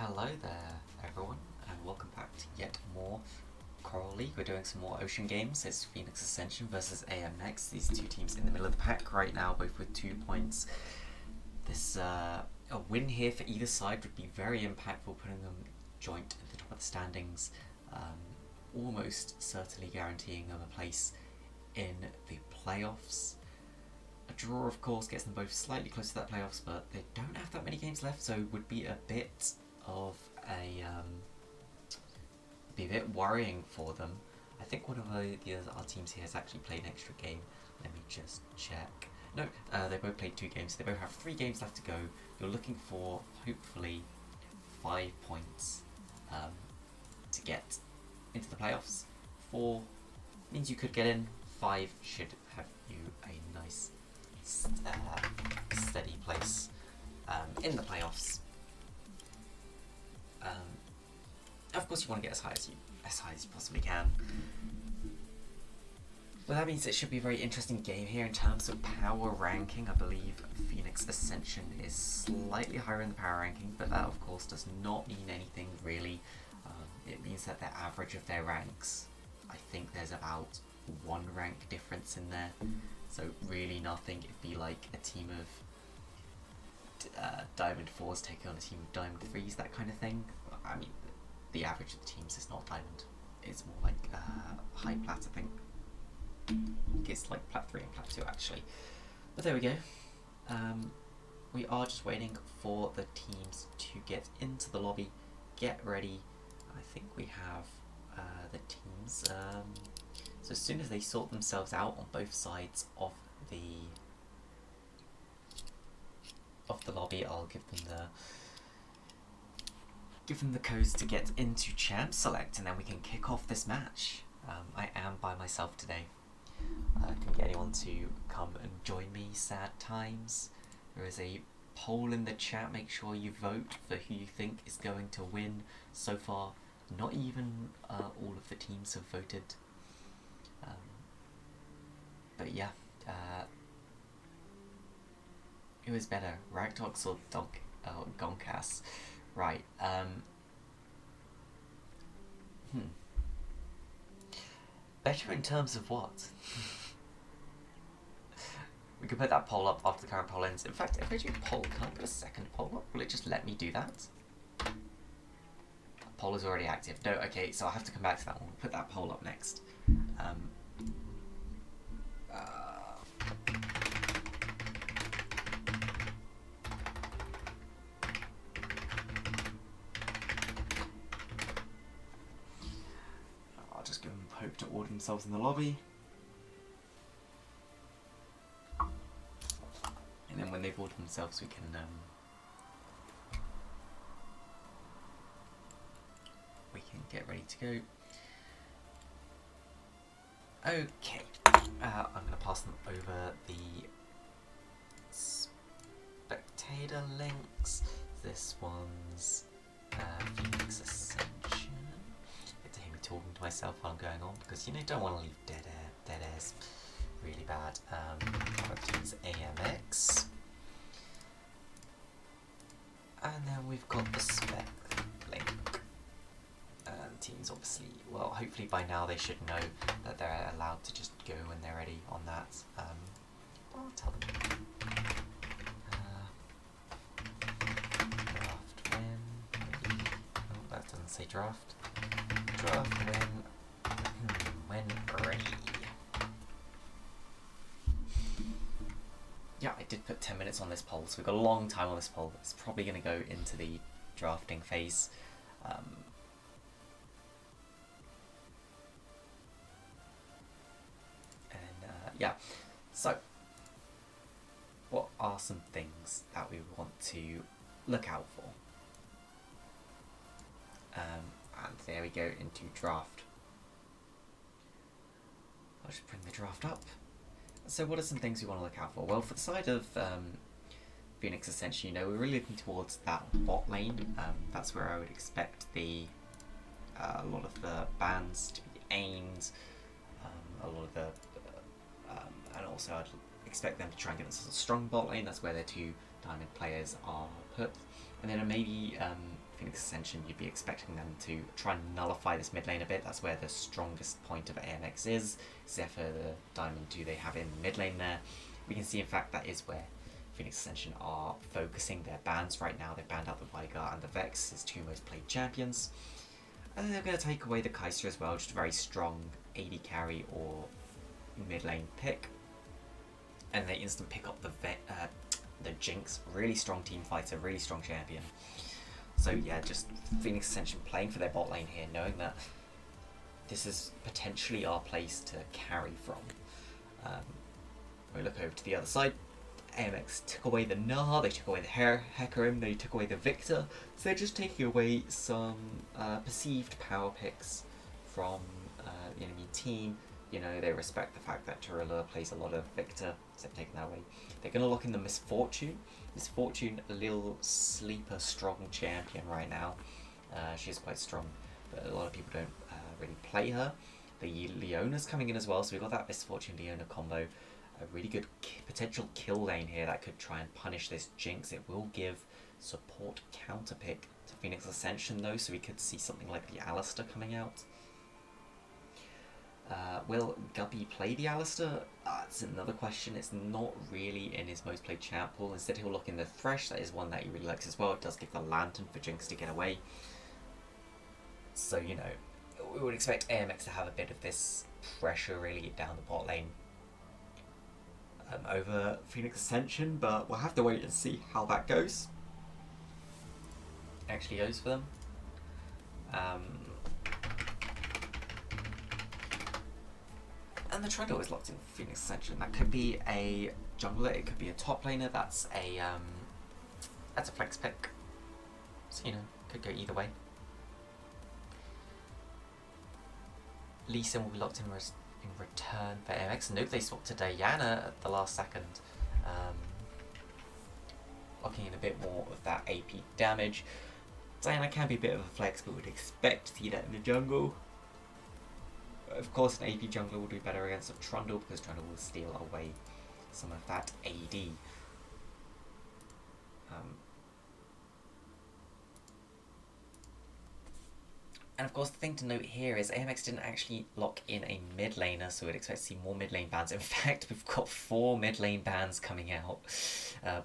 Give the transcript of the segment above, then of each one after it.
Hello there everyone and welcome back to yet more CoraL League. We're doing some more Ocean games. It's Phoenix Ascension versus AMX. These two teams in the middle of the pack right now, both with 2 points. A win here for either side would be very impactful, putting them joint at the top of the standings, almost certainly guaranteeing them a place in the playoffs. A draw, of course, gets them both slightly close to that playoffs, but they don't have that many games left, so it would be a bit of be a bit worrying for them. I think one of our teams here has actually played an extra game. Let me just check. No, they both played 2 games. So they both have 3 games left to go. You're looking for hopefully 5 points to get into the playoffs. 4 means you could get in. 5 should have you a nice steady place in the playoffs. Of course, you want to get as high as you possibly can. Well, that means it should be a very interesting game here in terms of power ranking. I believe Phoenix Ascension is slightly higher in the power ranking, but that of course does not mean anything really. It means that the average of their ranks, I think there's about 1 rank difference in there. So really nothing. It'd be like a team of Diamond 4s taking on a team of Diamond 3s, that kind of thing. I mean, the average of the teams is not Diamond. It's more like high Plat, I think. It's like Plat 3 and Plat 2 actually. But there we go. We are just waiting for the teams to get into the lobby, get ready. I think we have the teams. So as soon as they sort themselves out on both sides of the lobby, I'll give them the codes to get into Champ Select, and then we can kick off this match. I am by myself today. Can get anyone to come and join me? Sad times. There is a poll in the chat. Make sure you vote for who you think is going to win. So far, not even all of the teams have voted. But yeah, who is better, Raktox or Gonkas? Right. Better in terms of what? We could put that poll up after the current poll ends. In fact, if I do a poll, can I put a second poll up? Will it just let me do that? Poll is already active. No, okay, so I'll have to come back to that one. We'll put that poll up next. I'll just give them hope to order themselves in the lobby. And then when they've ordered themselves, we can get ready to go. Okay, I'm going to pass them over the spectator links. This one's Phoenix Ascension. Get to hear me talking to myself while I'm going on, because you don't want to leave dead air. Dead air's really bad. Our team's AMX. And then we've got the spec link. Teams obviously, well, hopefully by now they should know that they're allowed to just go when they're ready on that. I'll tell them. Draft when. Oh, that doesn't say draft. Draft when ready. Yeah, I did put 10 minutes on this poll, so we've got a long time on this poll. It's probably going to go into the drafting phase. Yeah, so what are some things that we want to look out for? And there we go into draft. I'll just bring the draft up. So what are some things we want to look out for? Well, for the side of Phoenix Ascension, we're really looking towards that bot lane. That's where I would expect a lot of the bans to be aimed, a lot of the and also I'd expect them to try and get us a strong bot lane. That's where their 2 diamond players are put. And then maybe Phoenix Ascension, you'd be expecting them to try and nullify this mid lane a bit. That's where the strongest point of AMX is, except for the Diamond 2 they have in mid lane there. We can see, in fact, that is where Phoenix Ascension are focusing their bans right now. They've banned out the Veigar and the Vex, his two most played champions. And they're going to take away the Kai'Sa as well, just a very strong AD carry or mid lane pick. And they instant pick up the Jinx, really strong team fighter, really strong champion. So yeah, just Phoenix Ascension playing for their bot lane here, knowing that this is potentially our place to carry from. We look over to the other side. AMX took away the Nah, they took away the Hecarim, they took away the Victor, so they're just taking away some perceived power picks from the enemy team. You know, they respect the fact that CoraL plays a lot of Victor, so they've taken that away. They're going to lock in the Misfortune. Misfortune, a little sleeper strong champion right now. She's quite strong, but a lot of people don't really play her. The Leona's coming in as well, so we've got that Misfortune Leona combo. A really good potential kill lane here that could try and punish this Jinx. It will give support counter pick to Phoenix Ascension though, so we could see something like the Alistar coming out. Will Guppy play the Alistar? That's another question. It's not really in his most played champ pool. Instead he'll look in the Thresh. That is one that he really likes as well. It does give the Lantern for Jinx to get away. So, you know, we would expect AMX to have a bit of this pressure really down the bot lane over Phoenix Ascension, but we'll have to wait and see how that goes. Actually goes for them. And the Trundle is locked in Phoenix Ascension. That could be a jungler, it could be a top laner. That's a flex pick. So, you know, could go either way. Lee Sin will be locked in return for AMX. Note they swapped to Diana at the last second. Locking in a bit more of that AP damage. Diana can be a bit of a flex, but would expect to see that in the jungle. Of course, an AP jungler will do better against a Trundle because Trundle will steal away some of that AD. And of course, the thing to note here is AMX didn't actually lock in a mid laner, so we'd expect to see more mid lane bans. In fact, we've got 4 mid lane bans coming out.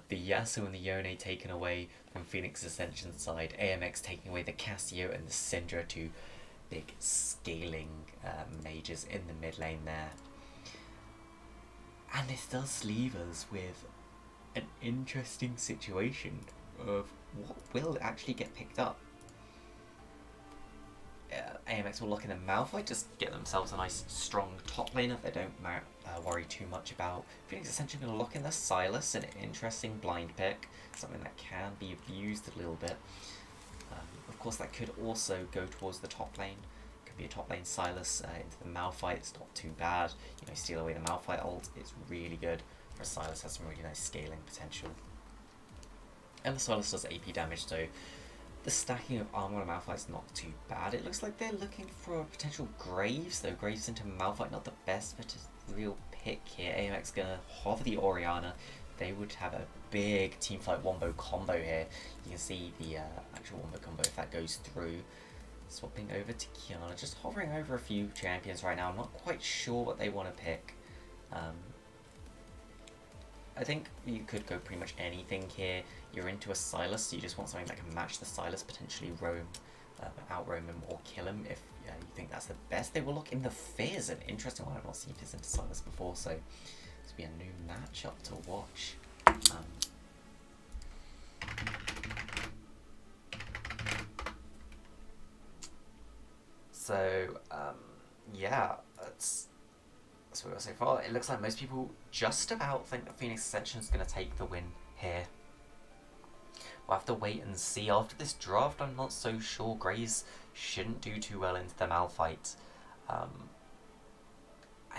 The Yasuo and the Yone taken away from Phoenix Ascension's side. AMX taking away the Cassio and the Syndra, 2 big scaling mages in the mid lane there. And this does leave us with an interesting situation of what will actually get picked up. AMX will lock in a Malphite, just get themselves a nice strong top laner they don't worry too much about. Phoenix Ascension going to lock in the Silas, an interesting blind pick, something that can be abused a little bit. Of course, that could also go towards the top lane. Could be a top lane Silas into the Malphite. It's not too bad. You know, steal away the Malphite ult. It's really good. For Silas, has some really nice scaling potential. And the Silas does AP damage, so the stacking of armor on a Malphite is not too bad. It looks like they're looking for a potential Graves, though. Graves into Malphite, not the best, but a real pick here. AMX gonna hover the Orianna. They would have a big teamfight wombo combo here. You can see the actual wombo combo if that goes through. Swapping over to Kiana, just hovering over a few champions right now. I'm not quite sure what they want to pick. I think you could go pretty much anything here. You're into a Silas, so you just want something that can match the Silas, potentially roam, out-roam him or kill him if you think that's the best. They will look in the Fizz, an interesting one. I've not seen Fizz into Silas before, so this will be a new matchup to watch. Yeah, that's what we got so far. It looks like most people just about think that Phoenix Ascension is going to take the win here. We'll have to wait and see. After this draft, I'm not so sure. Graves shouldn't do too well into the Malphite. And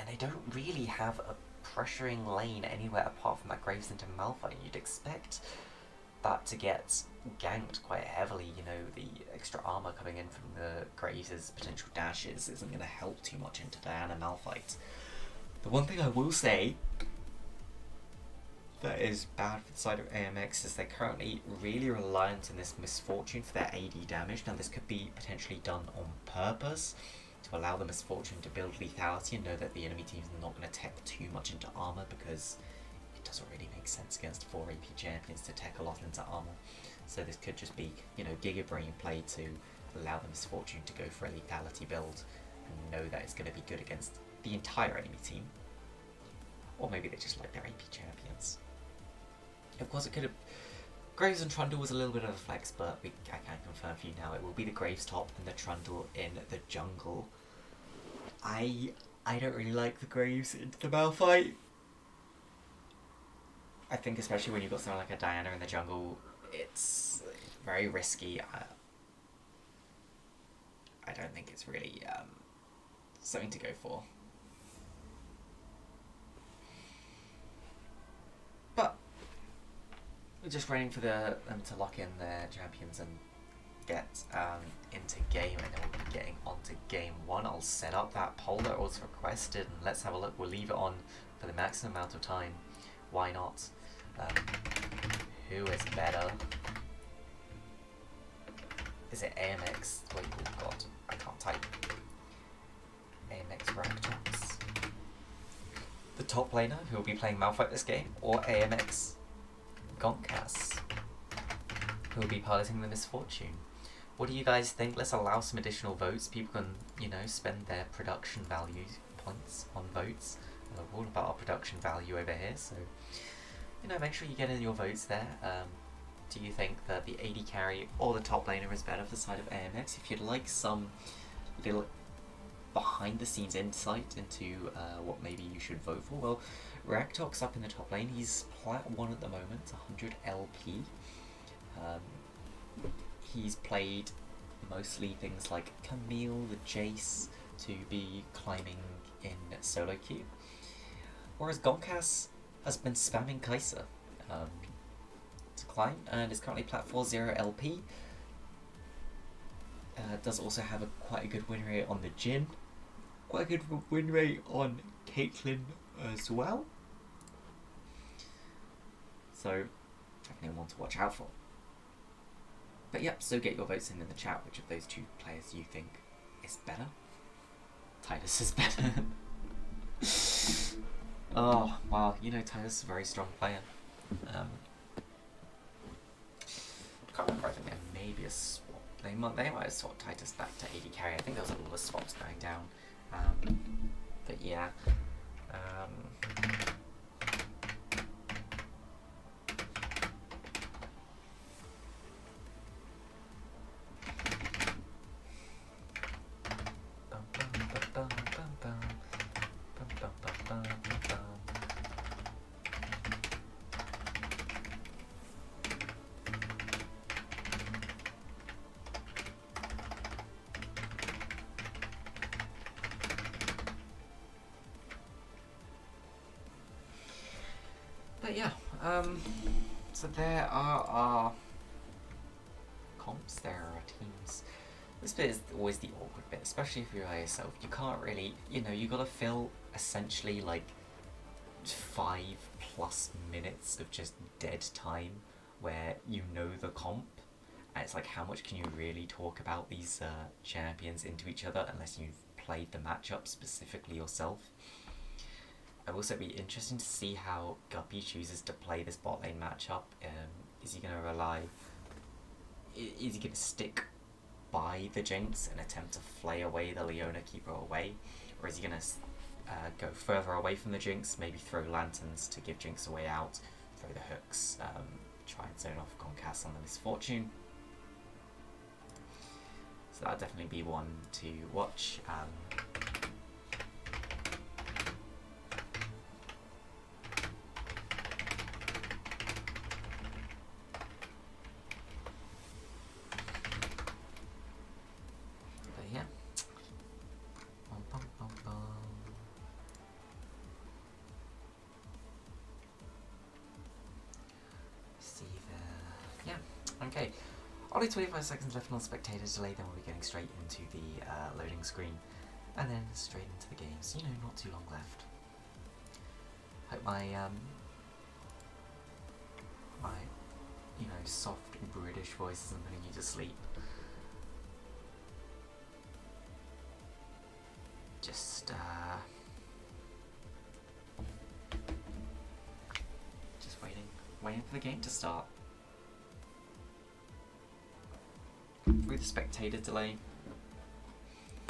they don't really have a pressuring lane anywhere apart from that Graves into Malphite. You'd expect that to get ganked quite heavily. You know, the extra armor coming in from the Graves' potential dashes isn't going to help too much into Diana Malphite. The one thing I will say, that is bad for the side of AMX is they're currently really reliant on this Misfortune for their AD damage. Now this could be potentially done on purpose to allow the Misfortune to build lethality and know that the enemy team is not going to tech too much into armor, because it doesn't really make sense against 4 AP champions to tech a lot into armor. So this could just be, you know, Giga Brain play to allow the Misfortune to go for a lethality build and know that it's going to be good against the entire enemy team. Or maybe they just like their AP champions. Of course, it could have... Graves and Trundle was a little bit of a flex, but I can confirm for you now it will be the Graves top and the Trundle in the jungle. I don't really like the Graves into the Malphite. I think especially when you've got someone like a Diana in the jungle, it's very risky. I don't think it's really something to go for. But we're just waiting for them to lock in their champions and get into game, and then we'll be getting onto game 1. I'll set up that poll that was requested, and let's have a look. We'll leave it on for the maximum amount of time. Why not? Who is better? Is it AMX? Wait, oh god, I can't type. AMX Raktox. The top laner who will be playing Malphite this game, or AMX Gonkas, who will be piloting the Misfortune. What do you guys think? Let's allow some additional votes. People can, you know, spend their production value points on votes. We're all about our production value over here, so, you know, make sure you get in your votes there. Do you think that the AD carry or the top laner is better for the side of AMX? If you'd like some little behind the scenes insight into what maybe you should vote for, well, Raktox up in the top lane, he's plat 1 at the moment, 100 LP. He's played mostly things like Camille, the Jace, to be climbing in solo queue, whereas Gonkas has been spamming Kai'Sa to climb, and is currently plat 40 LP. Does also have quite a good win rate on the Jhin, quite a good win rate on Caitlyn as well. So definitely one to watch out for. But yep, so get your votes in the chat. Which of those two players you think is better? Titus is better. Oh wow, you know Titus is a very strong player. Can't remember, I think there may be a swap. They might have swapped Titus back to AD carry. I think there was a lot of swaps going down. But yeah. But yeah, so there are our comps, there are our teams. This bit is always the awkward bit, especially if you're by yourself. You can't really, you know, you gotta fill essentially like 5+ minutes of just dead time where you know the comp, and it's like, how much can you really talk about these champions into each other unless you've played the matchup specifically yourself. It will also be interesting to see how Guppy chooses to play this bot lane matchup. Is he going to rely... Is he going to stick by the Jinx and attempt to flay away the Leona, keep her away? Or is he going to go further away from the Jinx, maybe throw lanterns to give Jinx a way out, throw the hooks, try and zone off Gonkas on the Misfortune? So that'll definitely be one to watch. Okay, only 25 seconds left on spectator delay, then we'll be getting straight into the loading screen, and then straight into the game, so you know, not too long left. Hope my my, soft British voices and putting you to sleep. Just waiting for the game to start. With the spectator delay,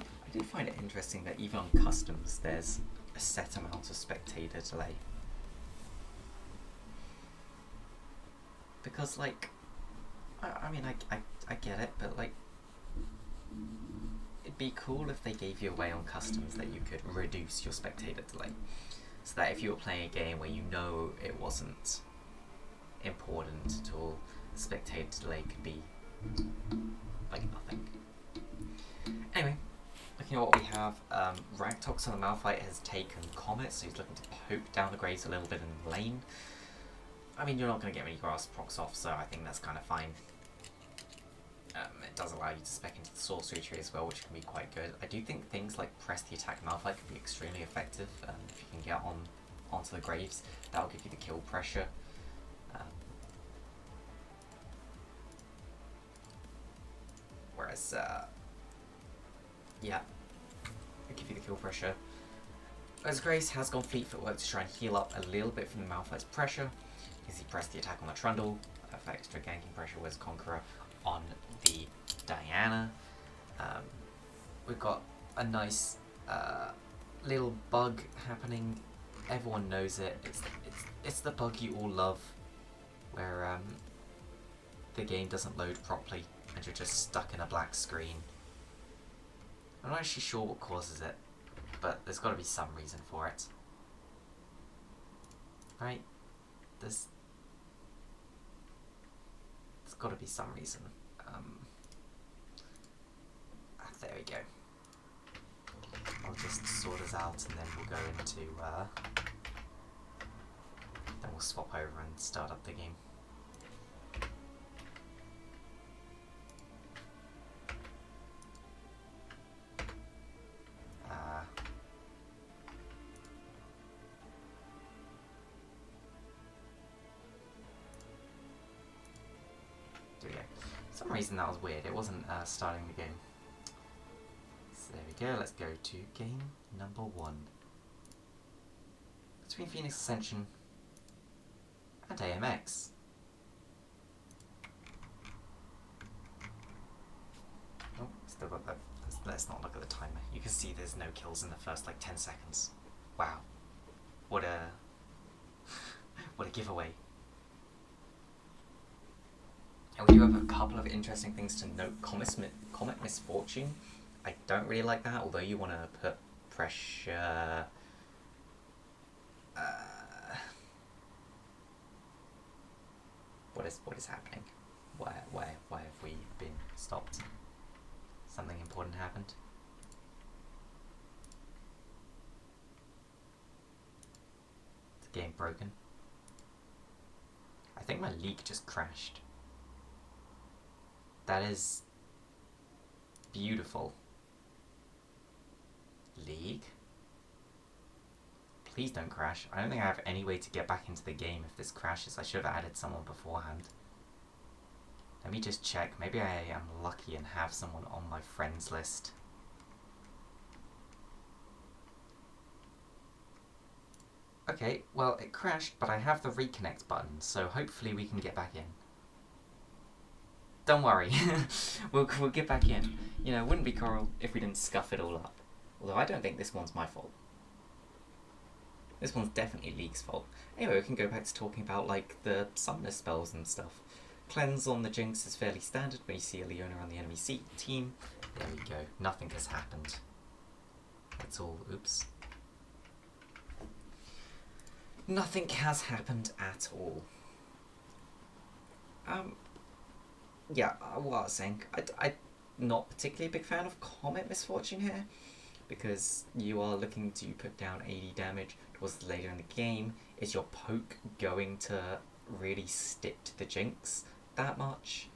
I do find it interesting that even on customs there's a set amount of spectator delay. Because, like, I mean, I get it, but, like, it'd be cool if they gave you a way on customs that you could reduce your spectator delay. So that if you were playing a game where you know it wasn't important at all, spectator delay could be, like, nothing. Anyway, looking at what we have, Ragtox on the Malphite has taken Comet, so he's looking to poke down the Graves a little bit in the lane. I mean, you're not going to get many grass procs off, so I think that's kind of fine. It does allow you to spec into the sorcery tree as well, which can be quite good. I do think things like press the attack Malphite can be extremely effective. If you can get onto the Graves, that'll give you the kill pressure. Whereas, yeah, it'll give you the kill pressure. Whereas Graves has gone Fleet Footwork to try and heal up a little bit from the Malphite's pressure. Because he pressed the attack on the Trundle for extra ganking pressure, whereas Conqueror on the Diana. We've got a nice little bug happening. Everyone knows it. It's the bug you all love, where the game doesn't load properly and you're just stuck in a black screen. I'm not actually sure what causes it, but there's got to be some reason for it, right? There's got to be some reason. There we go. I'll just sort us out and then we'll go into, then we'll swap over and start up the game. There we go. For some reason that was weird. It wasn't starting the game. So there we go. Let's go to game number 1. Between Phoenix Ascension and AMX. Oh, still got that. Let's not look at the timer. You can see there's no kills in the first like 10 seconds. Wow. What a what a giveaway. And we do have a couple of interesting things to note. Comet Misfortune. I don't really like that, although you want to put pressure... What is happening? Why have we been stopped? Something important happened? Is the game broken? I think my leak just crashed. That is beautiful. League? Please don't crash. I don't think I have any way to get back into the game if this crashes. I should have added someone beforehand. Let me just check. Maybe I am lucky and have someone on my friends list. Okay, well it crashed, but I have the reconnect button, so hopefully we can get back in. Don't worry, we'll get back in. You know, it wouldn't be CoraL if we didn't scuff it all up. Although I don't think this one's my fault. This one's definitely League's fault. Anyway, we can go back to talking about, like, the summoner spells and stuff. Cleanse on the Jinx is fairly standard when you see a Leona on the enemy team. There we go, nothing has happened. That's all, oops. Nothing has happened at all. Yeah, what I was saying, I'm not particularly a big fan of Comet Misfortune here, because you are looking to put down 80 damage towards later in the game. Is your poke going to really stick to the Jinx that much?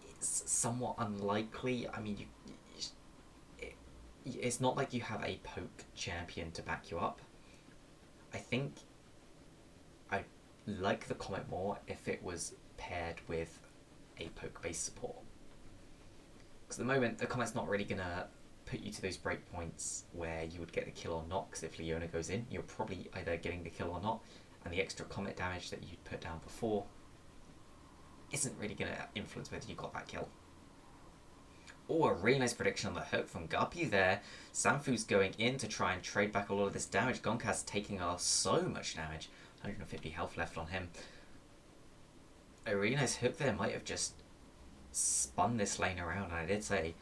It's somewhat unlikely. I mean, it's not like you have a poke champion to back you up. I think like the Comet more if it was paired with a poke-based support. Because at the moment, the Comet's not really going to put you to those breakpoints where you would get the kill or not, because if Leona goes in, you're probably either getting the kill or not, and the extra Comet damage that you'd put down before isn't really going to influence whether you got that kill. Oh, a really nice prediction on the hook from Guppy there. Sanfu's going in to try and trade back a lot of this damage. Gonkaz taking off so much damage. 150 health left on him. A really nice hook there might have just spun this lane around. And I did say,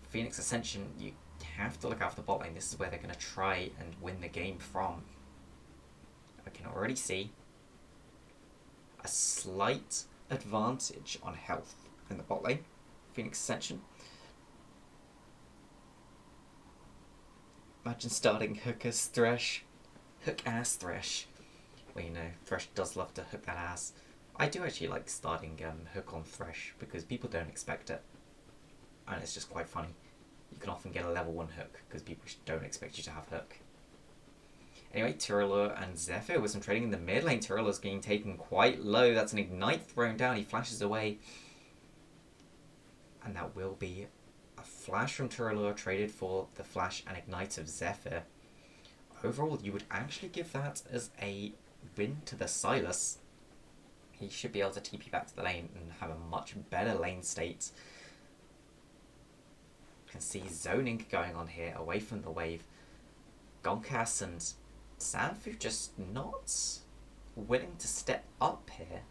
Phoenix Ascension, you have to look out for the bot lane. This is where they're going to try and win the game from. I can already see a slight advantage on health in the bot lane. Phoenix Ascension. Imagine starting Hook-ass Thresh. Hook-ass Thresh. Well, you know, Thresh does love to hook that ass. I do actually like starting Hook on Thresh because people don't expect it. And it's just quite funny. You can often get a level 1 hook because people don't expect you to have hook. Anyway, Tyrellur and Zephyr with some trading in the mid lane. Tyrellur's getting taken quite low. That's an Ignite thrown down. He flashes away. And that will be a flash from Tyrellur traded for the flash and Ignite of Zephyr. Overall, you would actually give that as a win to the Sylas. He should be able to TP back to the lane and have a much better lane state. You can see zoning going on here away from the wave. Gonkas and Sanfu just not willing to step up here.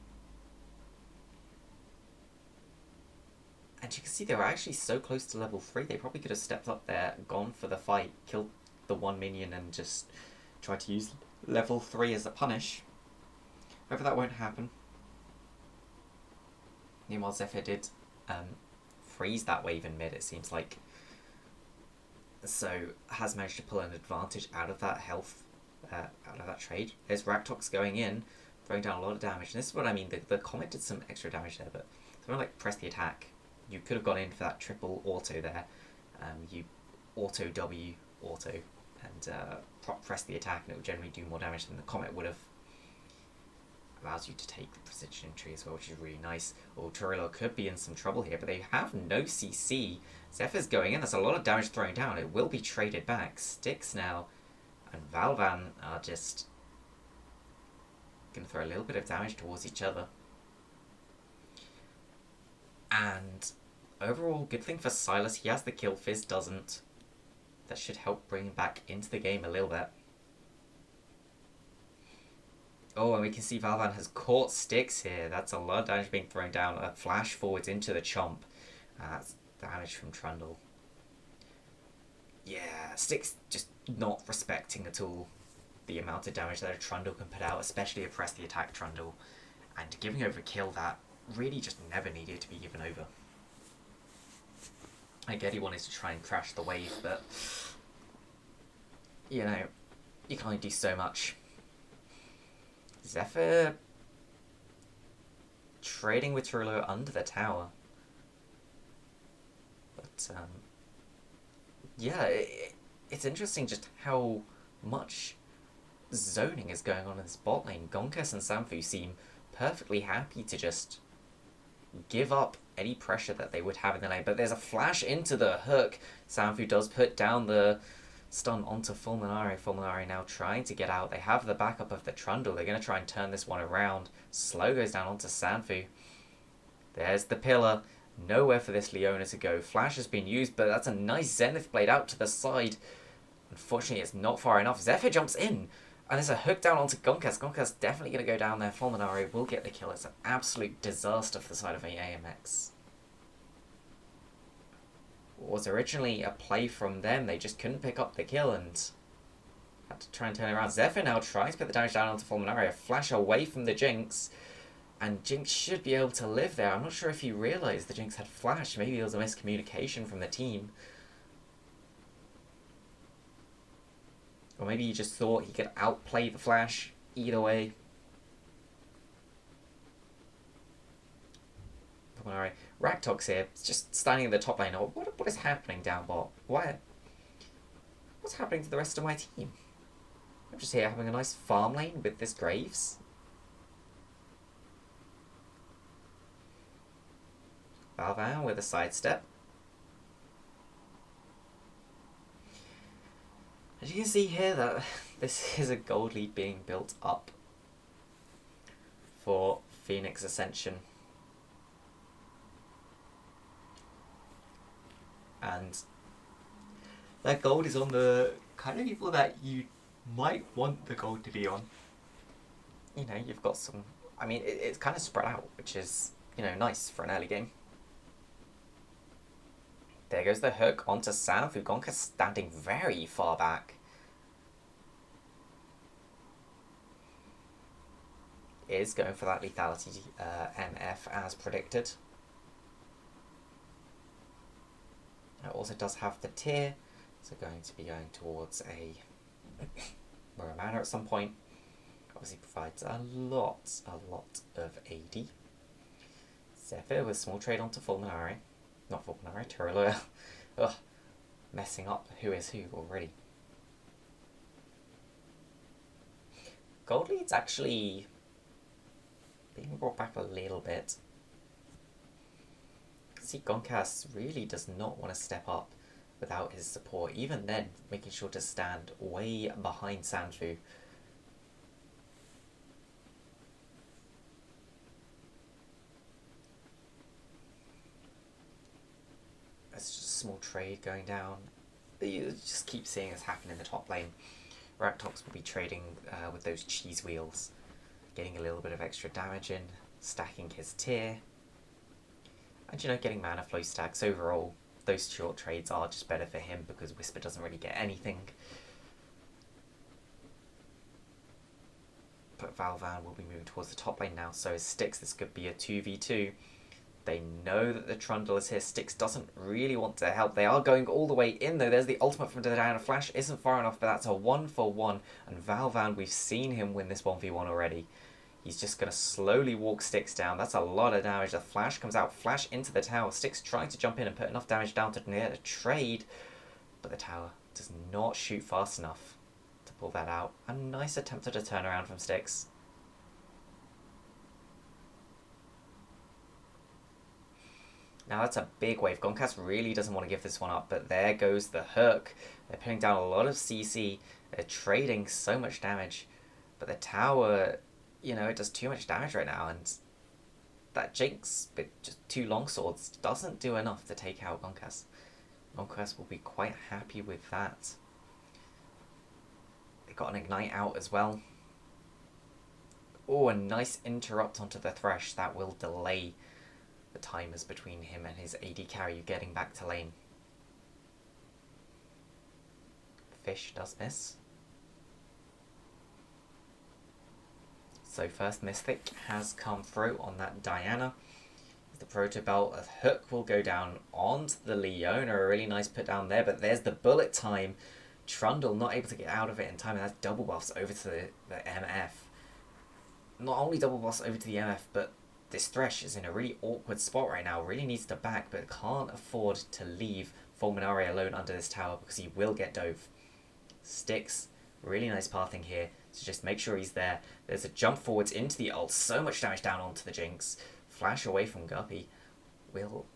And you can see they were actually so close to level 3, they probably could have stepped up there, gone for the fight, killed the one minion and just tried to use level 3 as a punish. However, that won't happen. Meanwhile, Zephyr did freeze that wave in mid, it seems like. So, has managed to pull an advantage out of that health, out of that trade. There's Raktox going in, throwing down a lot of damage. And this is what I mean, the Comet did some extra damage there, but something like press the attack. You could have gone in for that triple auto there. You auto W, auto, and press the attack, and it would generally do more damage than the Comet would have. Allows you to take the precision tree as well, which is really nice. Oh, Tyrellur could be in some trouble here, but they have no CC. Zephyr's going in, there's a lot of damage thrown down. It will be traded back. Styx now and Valvan are just going to throw a little bit of damage towards each other. And overall, good thing for Sylas. He has the kill, Fizz doesn't. That should help bring him back into the game a little bit. Oh, and we can see Valvan has caught Styx here. That's a lot of damage being thrown down. A flash forwards into the chomp. That's damage from Trundle. Yeah, Styx just not respecting at all the amount of damage that a Trundle can put out, especially a press the attack Trundle. And giving over a kill that really just never needed to be given over. I get he wanted to try and crash the wave, but you know, you can only do so much. Zephyr trading with Tyrellur under the tower. But yeah, it's interesting just how much zoning is going on in this bot lane. Gonkas and Sanfu seem perfectly happy to just give up any pressure that they would have in the lane. But there's a flash into the hook. Sanfu does put down the stun onto Fulminari. Fulminari now trying to get out. They have the backup of the Trundle. They're going to try and turn this one around. Slow goes down onto Sanfu. There's the pillar. Nowhere for this Leona to go. Flash has been used, but that's a nice Zenith blade out to the side. Unfortunately, it's not far enough. Zephyr jumps in. And there's a hook down onto Gonkas. Gonkas definitely going to go down there. Fulminari will get the kill. It's an absolute disaster for the side of a AMX. It was originally a play from them. They just couldn't pick up the kill and had to try and turn it around. Zephyr now tries to put the damage down onto Fulminari. A flash away from the Jinx. And Jinx should be able to live there. I'm not sure if you realised the Jinx had flash. Maybe there was a miscommunication from the team. Or maybe he just thought he could outplay the flash. Either way. Alright, Raktox here, just standing in the top lane. What is happening down bot? What's happening to the rest of my team? I'm just here having a nice farm lane with this Graves. Valvan with a sidestep. As you can see here, that this is a gold lead being built up for Phoenix Ascension. And that gold is on the kind of people that you might want the gold to be on. You know, you've got some... I mean, it's kind of spread out, which is, you know, nice for an early game. There goes the hook onto Sanfu. Gonka standing very far back. Is going for that lethality MF as predicted. It also does have the tier, so going to be going towards a Mirror Manor at some point. Obviously provides a lot of AD. Zephyr with small trade onto Fulminari. Not Fulminari, Turloya. Ugh, messing up who is who already. Gold lead's actually being brought back a little bit. See, Gonkas really does not want to step up without his support. Even then, making sure to stand way behind Sanfu. It's just a small trade going down. You just keep seeing this happen in the top lane. Raktox will be trading with those cheese wheels, getting a little bit of extra damage in, stacking his tier, and, you know, getting mana flow stacks. Overall, those short trades are just better for him because Whisper doesn't really get anything. But Valvan will be moving towards the top lane now, so as Styx, this could be a 2v2. They know that the Trundle is here. Styx doesn't really want to help. They are going all the way in, though. There's the ultimate from Diana. Flash isn't far enough, but that's a 1-for-1. And Valvan, we've seen him win this 1v1 already. He's just going to slowly walk Styx down. That's a lot of damage. The Flash comes out. Flash into the tower. Styx trying to jump in and put enough damage down to near a trade. But the tower does not shoot fast enough to pull that out. A nice attempt at a turnaround from Styx. Now that's a big wave. Gonkas really doesn't want to give this one up, but there goes the hook. They're putting down a lot of CC. They're trading so much damage. But the tower, you know, it does too much damage right now, and that Jinx, with just 2 longswords, doesn't do enough to take out Gonkas. Gonkas will be quite happy with that. They got an Ignite out as well. Oh, a nice interrupt onto the Thresh. That will delay the timers between him and his AD carry getting back to lane. Fish does miss. So first Mystic has come through on that Diana. The Proto Belt, a hook will go down onto the Leona. A really nice put down there, but there's the bullet time. Trundle not able to get out of it in time, and that's double buffs over to the MF. Not only double buffs over to the MF, but this Thresh is in a really awkward spot right now. Really needs to back, but can't afford to leave Fulminari alone under this tower because he will get dove. Styx, really nice pathing here. So just make sure he's there. There's a jump forwards into the ult. So much damage down onto the Jinx. Flash away from Guppy. Will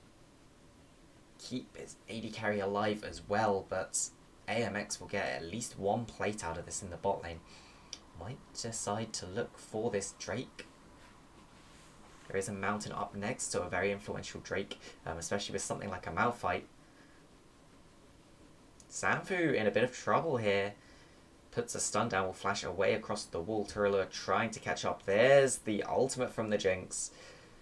keep his AD carry alive as well, but AMX will get at least 1 plate out of this in the bot lane. Might decide to look for this Drake. There is a mountain up next, so a very influential Drake, especially with something like a Malphite. Sanfu in a bit of trouble here. Puts a stun down, will flash away across the wall. Turloya trying to catch up. There's the ultimate from the Jinx.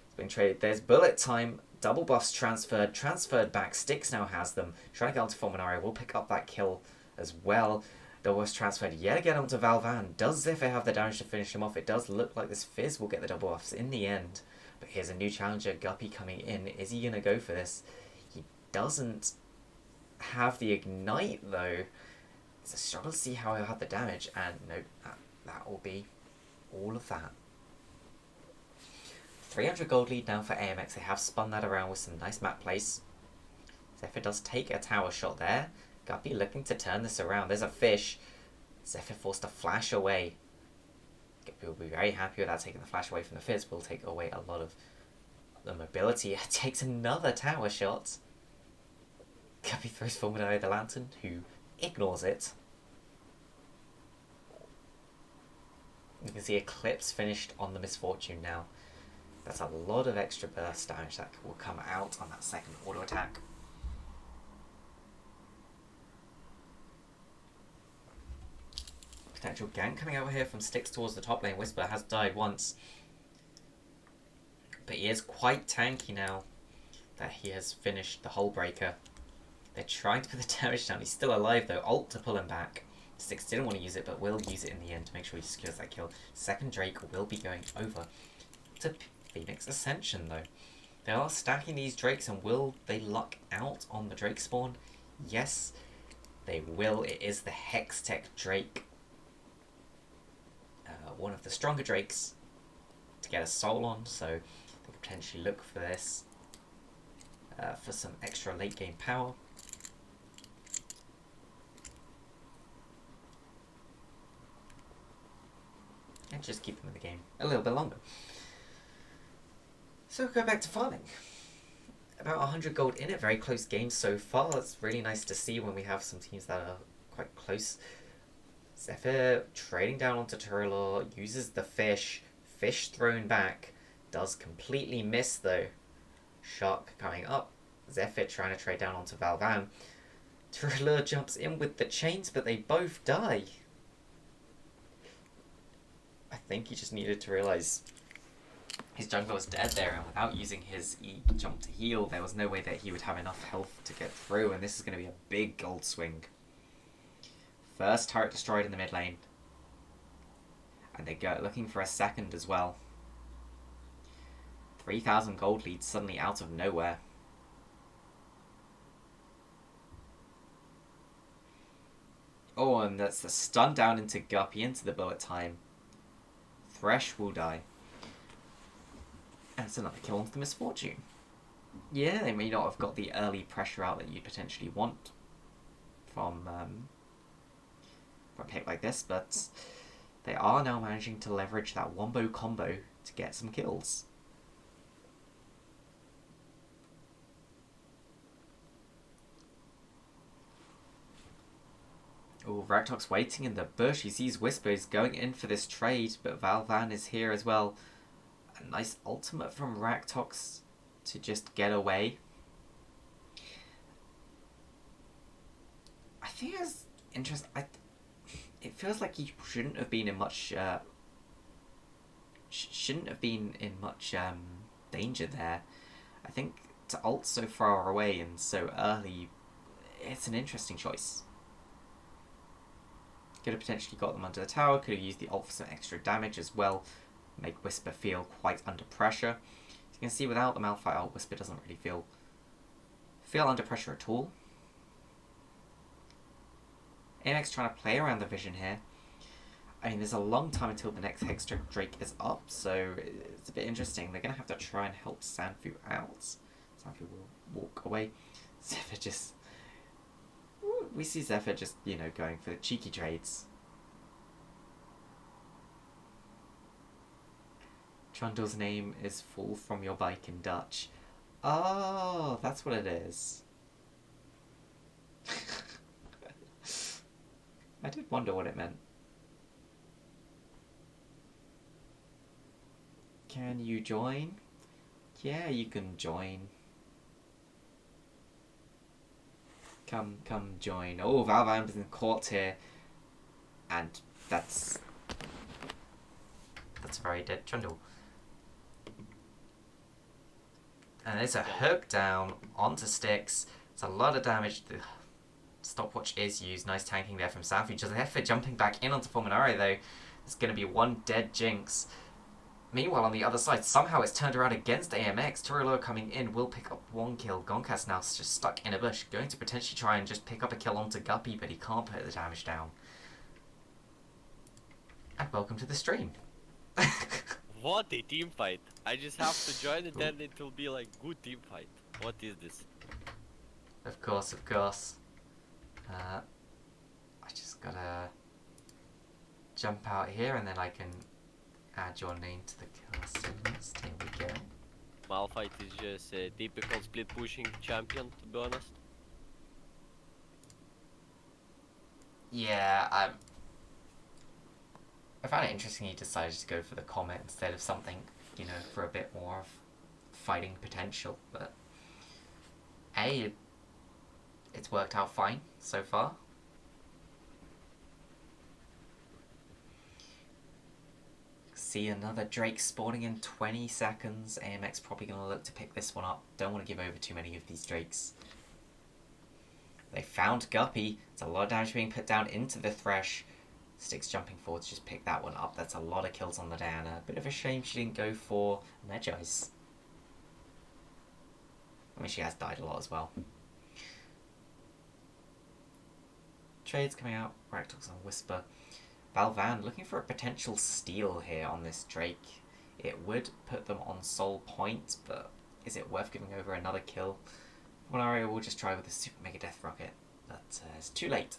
It's been traded. There's bullet time. Double buffs transferred back. Styx now has them. Trying to get onto Fulminari. Will pick up that kill as well. Double buffs transferred yet again onto Valvan. Does Zephyr have the damage to finish him off? It does look like this Fizz will get the double buffs in the end. But here's a new challenger, Guppy, coming in. Is he going to go for this? He doesn't have the Ignite, though. It's a struggle to see how he'll have the damage. And no, that will be all of that. 300 gold lead now for AMX. They have spun that around with some nice map plays. Zephyr does take a tower shot there. Guppy looking to turn this around. There's a fish. Zephyr forced to flash away. Guppy will be very happy with that, taking the flash away from the Fizz. Will take away a lot of the mobility. Takes another tower shot. Guppy throws Fulminario the Lantern, who ignores it. You can see Eclipse finished on the Misfortune now. That's a lot of extra burst damage that will come out on that second auto attack. Potential gank coming over here from Styx towards the top lane. Whisper has died once. But he is quite tanky now that he has finished the Hull Breaker. They're trying to put the damage down. He's still alive though. Ult to pull him back. Styx didn't want to use it, but will use it in the end to make sure he secures that kill. Second Drake will be going over to Phoenix Ascension though. They are stacking these Drakes, and will they luck out on the Drake spawn? Yes, they will. It is the Hextech Drake. One of the stronger Drakes to get a soul on, so they could potentially look for this for some extra late game power. And just keep them in the game a little bit longer. So we'll go back to farming. About 100 gold in it, very close games so far. It's really nice to see when we have some teams that are quite close. Zephyr trading down onto Turalor, uses the fish thrown back, does completely miss though. Shark coming up, Zephyr trying to trade down onto Valvan. Turalor jumps in with the chains, but they both die. I think he just needed to realise his jungler was dead there, and without using his E jump to heal, there was no way that he would have enough health to get through, and this is going to be a big gold swing. First turret destroyed in the mid lane. And they go looking for a second as well. 3,000 gold lead suddenly out of nowhere. Oh, and that's the stun down into Guppy, into the bullet time. Thresh will die. And it's another kill onto the Misfortune. Yeah, they may not have got the early pressure out that you'd potentially want from a pick like this, but they are now managing to leverage that wombo combo to get some kills. Oh, Raktok's waiting in the bush. He sees Whispers going in for this trade, but Valvan is here as well. A nice ultimate from Raktox to just get away. I think it's interesting. It feels like he shouldn't have been in much danger there. I think to ult so far away and so early, it's an interesting choice. Could have potentially got them under the tower. Could have used the ult for some extra damage as well. Make Whisper feel quite under pressure. As you can see, without the Malphite ult, Whisper doesn't really feel under pressure at all. AMX trying to play around the vision here. I mean, there's a long time until the next Hex Drake is up, so it's a bit interesting. They're going to have to try and help Sanfu out. Sanfu will walk away. Zephyr just... We see Zephyr just, going for the cheeky trades. Trundle's name is Fall From Your Bike in Dutch. Oh, that's what it is. I did wonder what it meant. Can you join? Yeah, you can join. Come join. Oh, Valvan is in court here. And that's a very dead Trundle. And there's a hook down onto Styx. It's a lot of damage. The stopwatch is used. Nice tanking there from Sanfu. Just Zephyr jumping back in onto Fulminario though. There's going to be one dead Jinx. Meanwhile, on the other side, somehow it's turned around against AMX. Turalor coming in will pick up one kill. Gonkas now just stuck in a bush. Going to potentially try and just pick up a kill onto Guppy, but he can't put the damage down. And welcome to the stream. What a team fight. I just have to join and then it will be like good team fight. What is this? Of course. I just gotta jump out here and then I can add your name to the cast list. Here we go. Malphite is just a typical split pushing champion, to be honest. Yeah, I found it interesting he decided to go for the Comet instead of something, you know, for a bit more of fighting potential. But it's worked out fine so far. See another Drake spawning in 20 seconds. AMX probably going to look to pick this one up. Don't want to give over too many of these Drakes. They found Guppy. It's a lot of damage being put down into the Thresh. Styx jumping forward to just pick that one up. That's a lot of kills on the Diana. Bit of a shame she didn't go for Medjai's. I mean, she has died a lot as well. Trades coming out. Raktox on Whisper. Valvan looking for a potential steal here on this Drake. It would put them on soul point, but is it worth giving over another kill? Monario will just try with a Super Mega Death Rocket, but it's too late.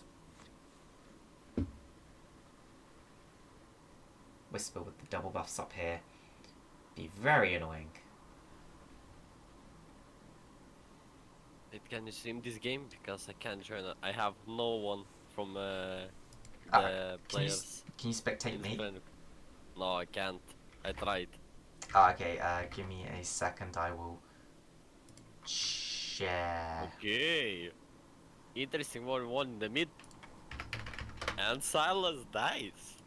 Whisper with the double buffs up here. Be very annoying. Can you stream this game? Because I can't join it. I have no one from the players. Can you spectate me? No, I can't. I tried. Okay, give me a second. I will share. Okay. Interesting 1-1 in the mid. And Silas dies.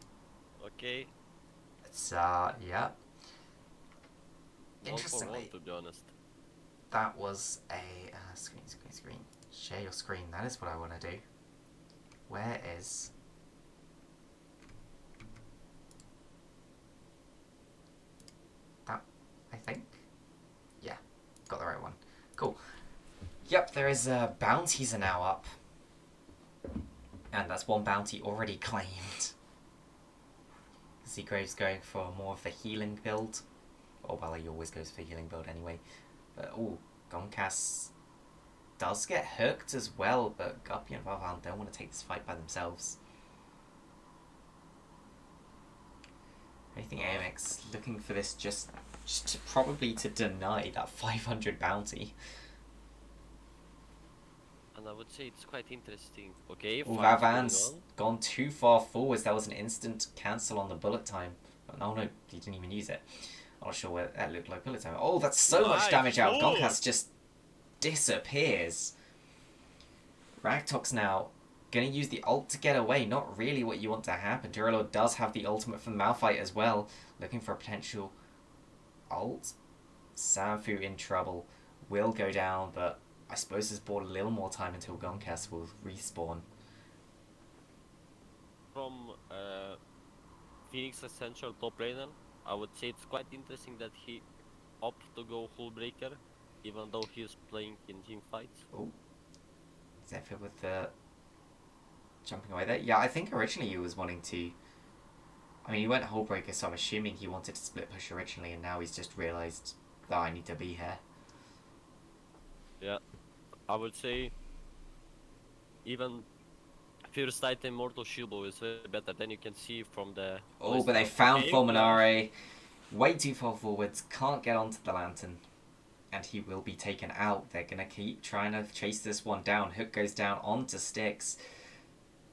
Okay. It's, yeah. 1 for 1, Interestingly, to be honest. that was a screen. Share your screen. That is what I want to do. Where is... that, I think? Yeah, got the right one. Cool. Yep, there is bounties are now up. And that's one bounty already claimed. Seagrave's going for more of the healing build. Oh, well, he always goes for healing build anyway. But, oh, Gonkas does get hooked as well, but Guppy and Valvan don't want to take this fight by themselves. I think AMX looking for this just probably to deny that 500 bounty. And I would say it's quite interesting. Okay, Oh, Valvan's gone too far forwards. That was an instant cancel on the bullet time. Oh no, he didn't even use it. I'm not sure where that looked like bullet time. Oh, that's so much damage out. Gonkas just disappears. Raktox now gonna use the ult to get away. Not really what you want to happen. Duralord does have the ultimate from Malphite as well. Looking for a potential ult. Sanfu in trouble. Will go down, but I suppose there's bought a little more time until Gonkas will respawn. From Phoenix Ascension top laner, I would say it's quite interesting that he opted to go Hullbreaker, even though he is playing in team fights. Oh, Zephyr with the jumping away there. Yeah, I think originally he was wanting to... I mean, he went Hullbreaker, so I'm assuming he wanted to split push originally, and now he's just realised that I need to be here. Yeah, I would say even first item Mortal Shield is better than you can see from the... Oh, but they found Fulminare. Way too far forwards, can't get onto the Lantern. And he will be taken out. They're going to keep trying to chase this one down. Hook goes down onto Styx.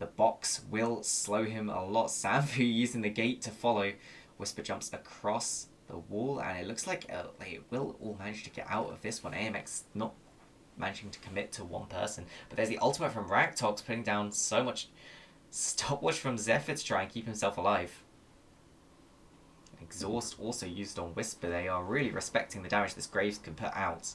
The box will slow him a lot. Sanfu using the gate to follow. Whisper jumps across the wall, and it looks like they will all manage to get out of this one. AMX not managing to commit to one person. But there's the ultimate from Raktox, putting down so much stopwatch from Zephyr to try and keep himself alive. Exhaust also used on Whisper. They are really respecting the damage this Graves can put out.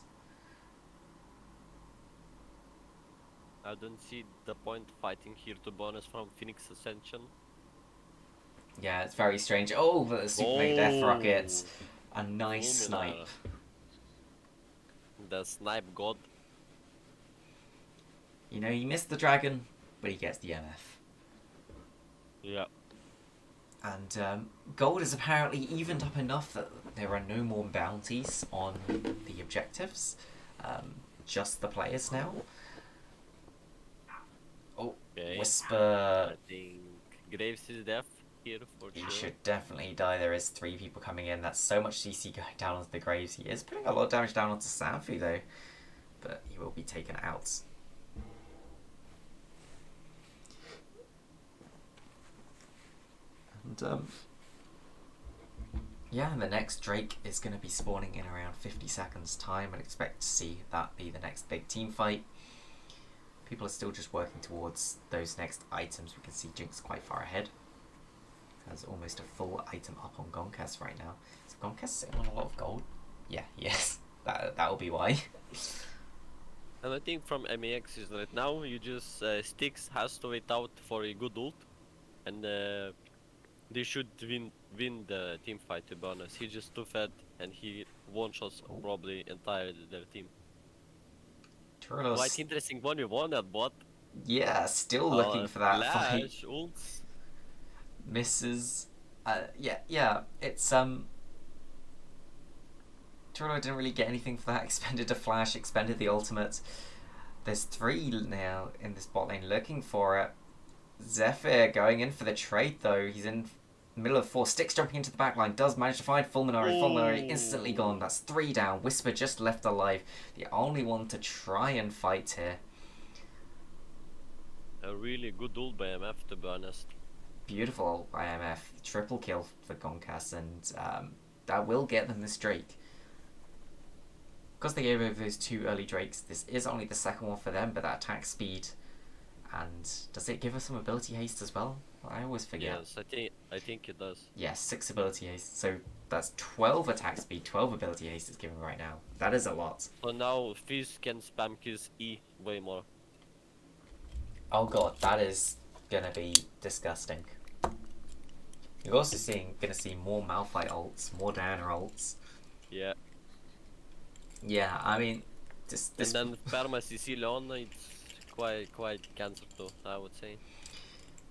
I don't see the point fighting here to bonus from Phoenix Ascension. Yeah, it's very strange. Oh, but the Super Mega Death Rockets. A nice snipe. The snipe god. You know, he missed the dragon, but he gets the MF. Yeah. And gold is apparently evened up enough that there are no more bounties on the objectives. Just the players now. Oh, Okay. Whisper. I think Graves is deaf. here for He sure. should definitely die. There is 3 people coming in. That's so much CC going down onto the Graves. He is putting a lot of damage down onto Sanfu though, but he will be taken out. And yeah, and the next Drake is going to be spawning in around 50 seconds time. I'd expect to see that be the next big team fight. People are still just working towards those next items. We can see Jinx quite far ahead. Has almost a full item up on Gonkas right now. Is Gonkas sitting on a lot of gold? Yeah, yes. That will be why. And I think from AMX is right now you just Styx has to wait out for a good ult, and they should win the team fight. To be honest, he's just too fed, and he one shots probably entire their team. Turtles. Quite interesting 1v1 that bot. Yeah, still looking for that fight. Flash ults. Misses. Yeah. It's Turtle didn't really get anything for that. Expended a flash, expended the ultimate. There's 3 now in this bot lane looking for it. Zephyr going in for the trade though. He's in the middle of 4. Styx jumping into the backline. Does manage to find Fulminari. Fulminari instantly gone. That's 3 down. Whisper just left alive. The only one to try and fight here. A really good ult by MF, to be honest. Beautiful by MF. Triple kill for Gonkas, and that will get them this Drake. Because they gave over those 2 early Drakes, this is only the second one for them, but that attack speed, and does it give us some ability haste as well? I always forget. Yes, I think it does. Yes, 6 ability haste, so that's 12 attack speed, 12 ability haste is given right now. That is a lot. So now Fizz can spam his E way more. Oh god, that is gonna be disgusting. You're also gonna see more Malphite ults, more Diana ults. Yeah. Yeah, I mean, this And then Perma CC Leon, it's quite cancer too, I would say.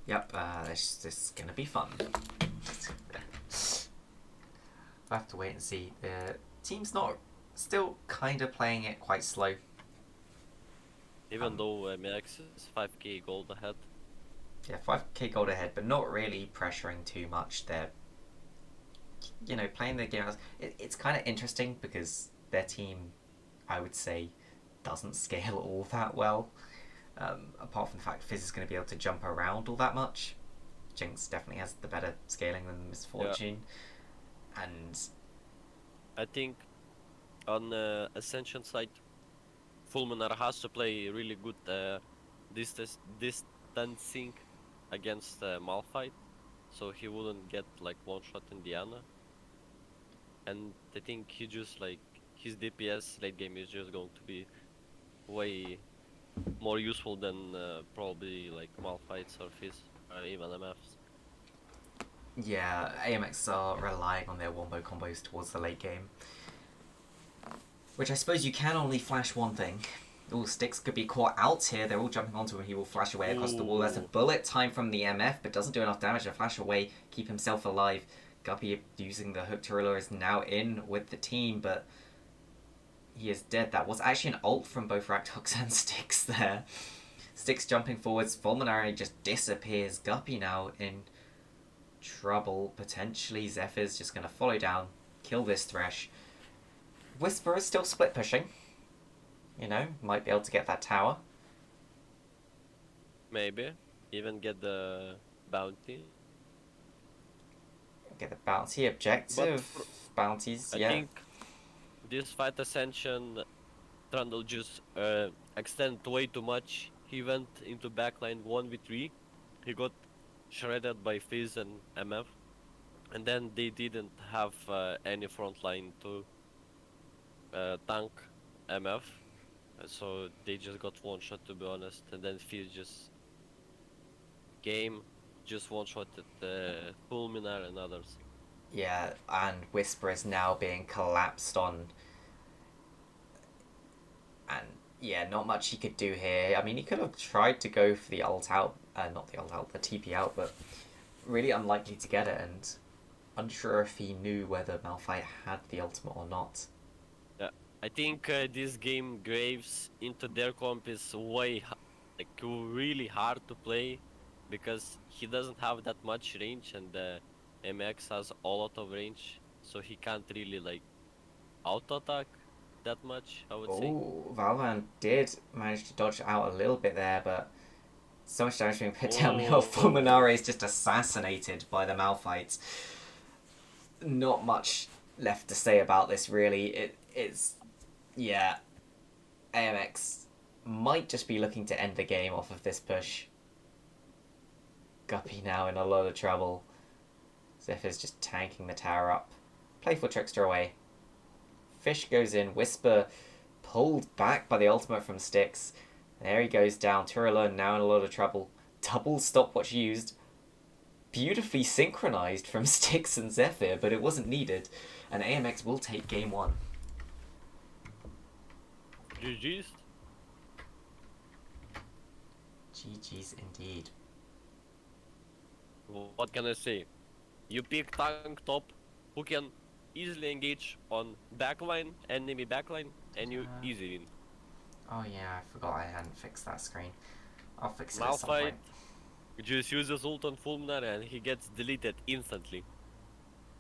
Yep, this is gonna be fun. I have to wait and see. The team's not still kind of playing it quite slow. Even though AMX is 5k gold ahead. Yeah, 5k gold ahead, but not really pressuring too much. They're, playing the game. It's kind of interesting because their team, I would say, doesn't scale all that well. Apart from the fact Fizz is going to be able to jump around all that much. Jinx definitely has the better scaling than Misfortune. Yeah. And I think on Ascension side, Fulminar has to play really good distancing against Malphite, so he wouldn't get like one shot in Diana. And I think he just his DPS late game is just going to be way more useful than probably like Malphites or Fizz or even MFs. Yeah, AMX are relying on their wombo combos towards the late game. Which I suppose you can only flash one thing. All Styx could be caught out here. They're all jumping onto him. He will flash away across the wall. That's a bullet time from the MF, but doesn't do enough damage to flash away, keep himself alive. Guppy using the hook Turilla is now in with the team, but he is dead. That was actually an ult from both Raktox and Styx there. Styx jumping forwards. Fulminari just disappears. Guppy now in trouble. Potentially Zephyr's just going to follow down, kill this Thresh. Whisper is still split pushing. Might be able to get that tower. Maybe. Even get the bounty. Get the bounty objective. Bounties, yeah. I think this fight Ascension, Trundle just extended way too much. He went into backline 1v3. He got shredded by Fizz and MF. And then they didn't have any frontline to tank MF. So they just got one shot, to be honest. And then Fizz just one shot at Fulminar and others. Yeah, and Whisper is now being collapsed on. And yeah, not much he could do here. I mean, he could have tried to go for the ult out, not the ult out, the TP out, but really unlikely to get it, and unsure if he knew whether Malphite had the ultimate or not. Yeah, I think this game Graves into their comp is really hard to play, because he doesn't have that much range, and the AMX has a lot of range, so he can't really like auto attack that much, I would say. Oh, Valvan did manage to dodge out a little bit there, but so much damage being put down. Meanwhile, Oh, Fulminare is just assassinated by the Malphites. Not much left to say about this, really. It's yeah. AMX might just be looking to end the game off of this push. Guppy now in a lot of trouble. Zephyr's just tanking the tower up. Playful Trickster away. Fish goes in. Whisper pulled back by the ultimate from Styx. There he goes down. Turalun now in a lot of trouble. Double stopwatch used. Beautifully synchronized from Styx and Zephyr, but it wasn't needed. And AMX will take game one. GG's. GG's indeed. What can I say? You pick tank top who can easily engage on backline, enemy backline, and you easy win. Oh yeah, I forgot I hadn't fixed that screen. I'll fix it at some Malphite point. just uses ult on Fulminar and he gets deleted instantly.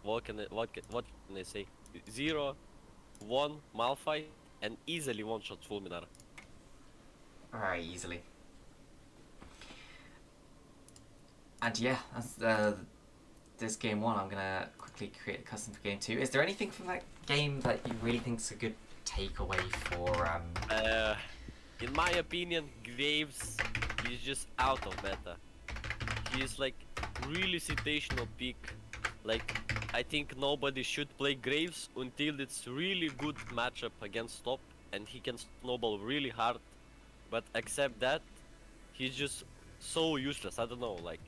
What can I say? 0, 1 Malphite and easily one shot Fulminar. Very easily. And yeah, that's this game one. I'm gonna quickly create a custom for game two. Is there anything from that game that you really think's a good takeaway for? In my opinion, Graves is just out of meta. He is like really situational pick. Like I think nobody should play Graves until it's really good matchup against top and he can snowball really hard. But except that, he's just so useless. I don't know, like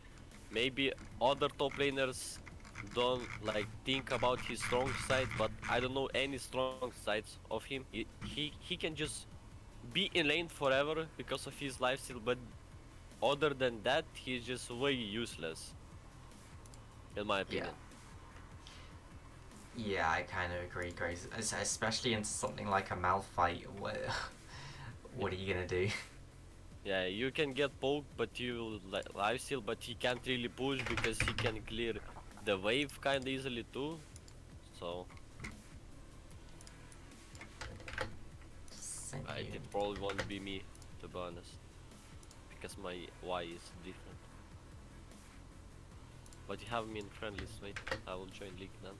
maybe other top laners don't like think about his strong side, but I don't know any strong sides of him. He can just be in lane forever because of his lifesteal, but other than that, he's just way useless, in my Yeah, opinion. yeah, I kind of agree, Grace. Especially in something like a Malphite. What are you gonna do? Yeah, you can get poked, but you lifesteal, but he can't really push because he can clear the wave kind easily too. So Thank you. it probably won't be me, to be honest, because my Y is different. But you have me in friend list, wait, I will join league then.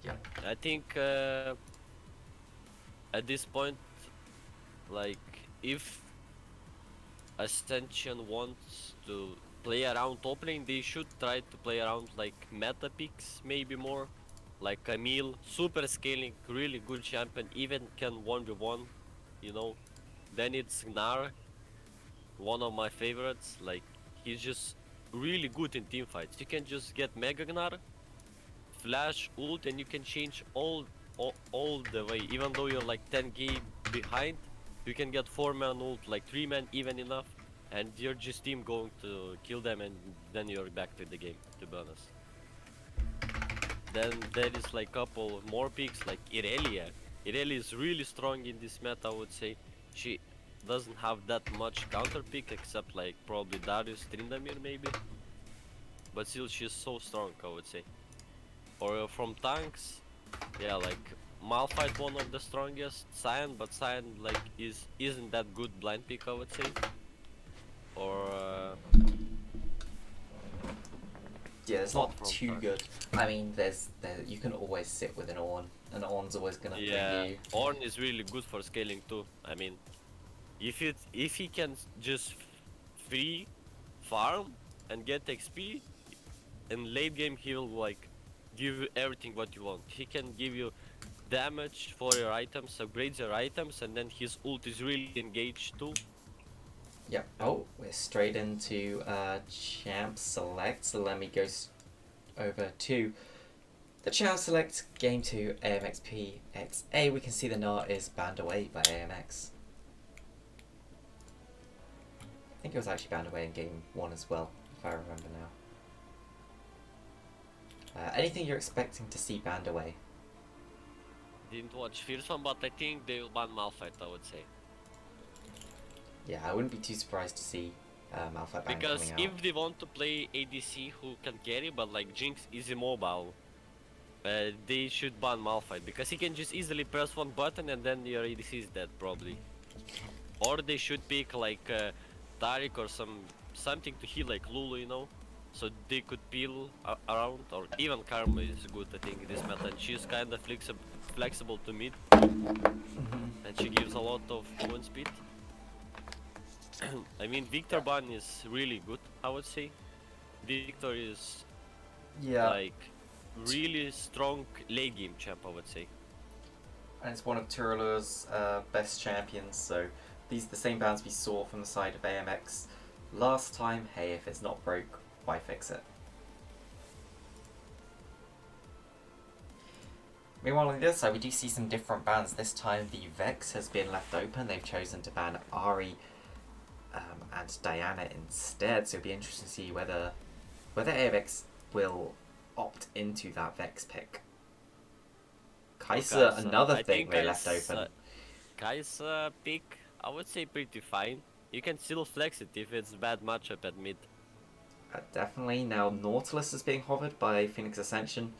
Yep. I think at this point, like if Ascension wants to play around top lane, they should try to play around like meta picks, maybe more. Like Camille, super scaling, really good champion, even can 1v1, you know. Then it's Gnar, one of my favorites. Like he's just really good in team fights. You can just get Mega Gnar, flash, ult, and you can change all the way. Even though you're like 10k behind, you can get 4-man ult, like 3-man even enough, and your just team going to kill them, and then you're back to the game, to be honest. Then there is like couple more picks like Irelia. Irelia is really strong in this meta, I would say. She doesn't have that much counter pick except like probably Darius Tryndamere maybe. But still she's so strong, I would say. Or from tanks, yeah, like Malphite one of the strongest, Cyan, but Cyan like isn't that good blind pick, I would say. Or Yeah, it's not not from too tanks. good. I mean, you can always sit with an Ornn, and Ornn's always gonna Yeah, bring you. Ornn is really good for scaling too. I mean, if he can just free farm and get XP in late game, he will like give you everything what you want. He can give you damage for your items, upgrade your items, and then his ult is really engaged too. Yep. Oh, we're straight into champ select. So let me go over to the champ select game 2 AMXPXA. We can see the Gnar is banned away by AMX. I think it was actually banned away in game 1 as well, if I remember now. Anything you're expecting to see banned away? Didn't watch Fierce one, but I think they will ban Malphite, I would say. Yeah, I wouldn't be too surprised to see Malphite ban Because coming out. if they want to play ADC who can carry, but like Jinx is immobile, they should ban Malphite because he can just easily press one button and then your ADC is dead probably. Or they should pick like Taric or something to heal like Lulu, you know, so they could peel around. Or even Karma is good, I think, this meta, and she's kind of flexible to mid, and she gives a lot of movement speed. I mean, Victor Yeah. ban is really good, I would say. Victor is Yeah, like really strong late game champ, I would say. and it's one of Tyrellur's best champions, so these are the same bans we saw from the side of AMX last time. Hey, if it's not broke, why fix it? Meanwhile, on the other side, we do see some different bans. This time, the Vex has been left open. They've chosen to ban Ari and Diana instead, so it'll be interesting to see whether AMX will opt into that Vex pick. Kai'Sa, another thing they left open. Kai'Sa pick, I would say pretty fine. You can still flex it if it's bad matchup at mid. Definitely. Now Nautilus is being hovered by Phoenix Ascension.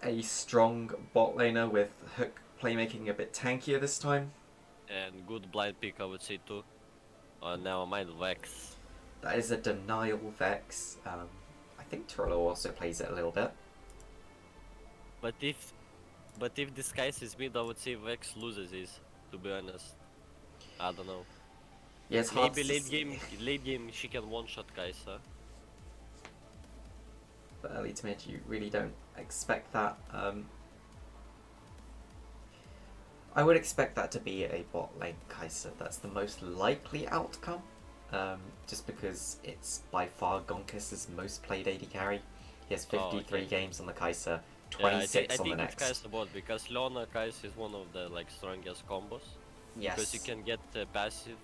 A strong bot laner with Hook playmaking a bit tankier this time. And good blind pick, I would say too. Now mind Vex. That is a denial Vex. I think Trollo also plays it a little bit. But if this Kai'Sa is mid, I would say Vex loses this, to be honest. I don't know. Yeah, it's hard Maybe to late game she can one-shot Kai'Sa. But early to mid, you really don't expect that. I would expect that to be a bot lane Kai'Sa. That's the most likely outcome. Just because it's by far Gonkus's most played AD carry. He has 53 games on the Kai'Sa, 26 on the next. I think it's Kai'Sa bot because Leona Kai'Sa is one of the like strongest combos. Yes. Because you can get passive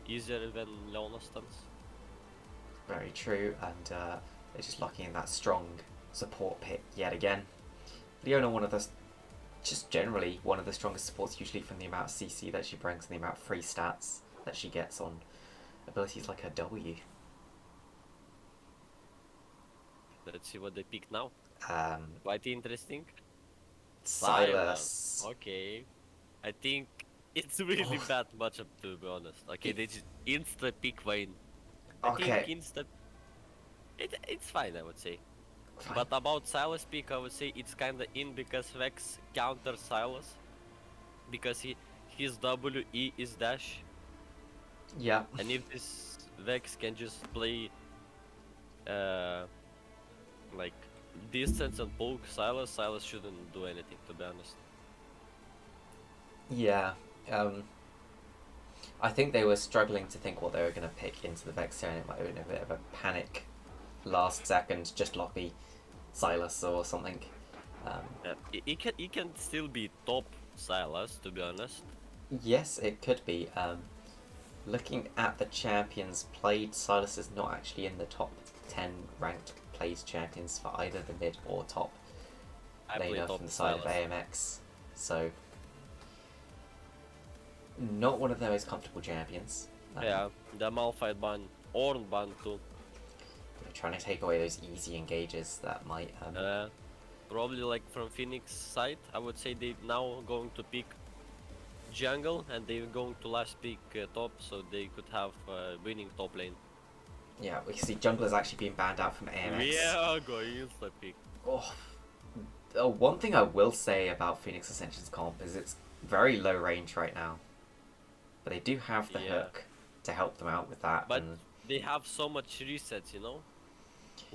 easier than Leona stuns. Very true, and they're just locking in that strong support pick yet again. Leona, just generally one of the strongest supports, usually from the amount of CC that she brings and the amount of free stats that she gets on abilities like her W. Let's see what they pick now. Um, Quite interesting. Silas. Okay. I think it's really bad matchup, to be honest. Okay, they just insta pick Vayne. I think insta. It's fine, I would say. Fine. But about Silas pick, I would say it's kinda in because Vex counters Silas. Because his WE is dash. Yeah. And if this Vex can just play like distance and poke Silas shouldn't do anything, to be honest. Yeah. I think they were struggling to think what they were going to pick into the Vex turn. It might have been a bit of a panic last second, just lobby Silas or something. He can still be top Silas, to be honest. Yes, it could be. Looking at the champions played, Silas is not actually in the top 10 ranked played champions for either the mid or top laner from the side of AMX. So, not one of the most comfortable champions. Yeah, the Malphite ban, Ornn ban too. Trying to take away those easy engages that might... probably like from Phoenix side, I would say they now going to pick jungle and they're going to last pick top, so they could have winning top lane. Yeah, we can see jungler's actually being banned out from AMX. Yeah, going insta pick. One thing I will say about Phoenix Ascension's comp is it's very low range right now. But they do have the hook to help them out with that. But they have so much resets, you know?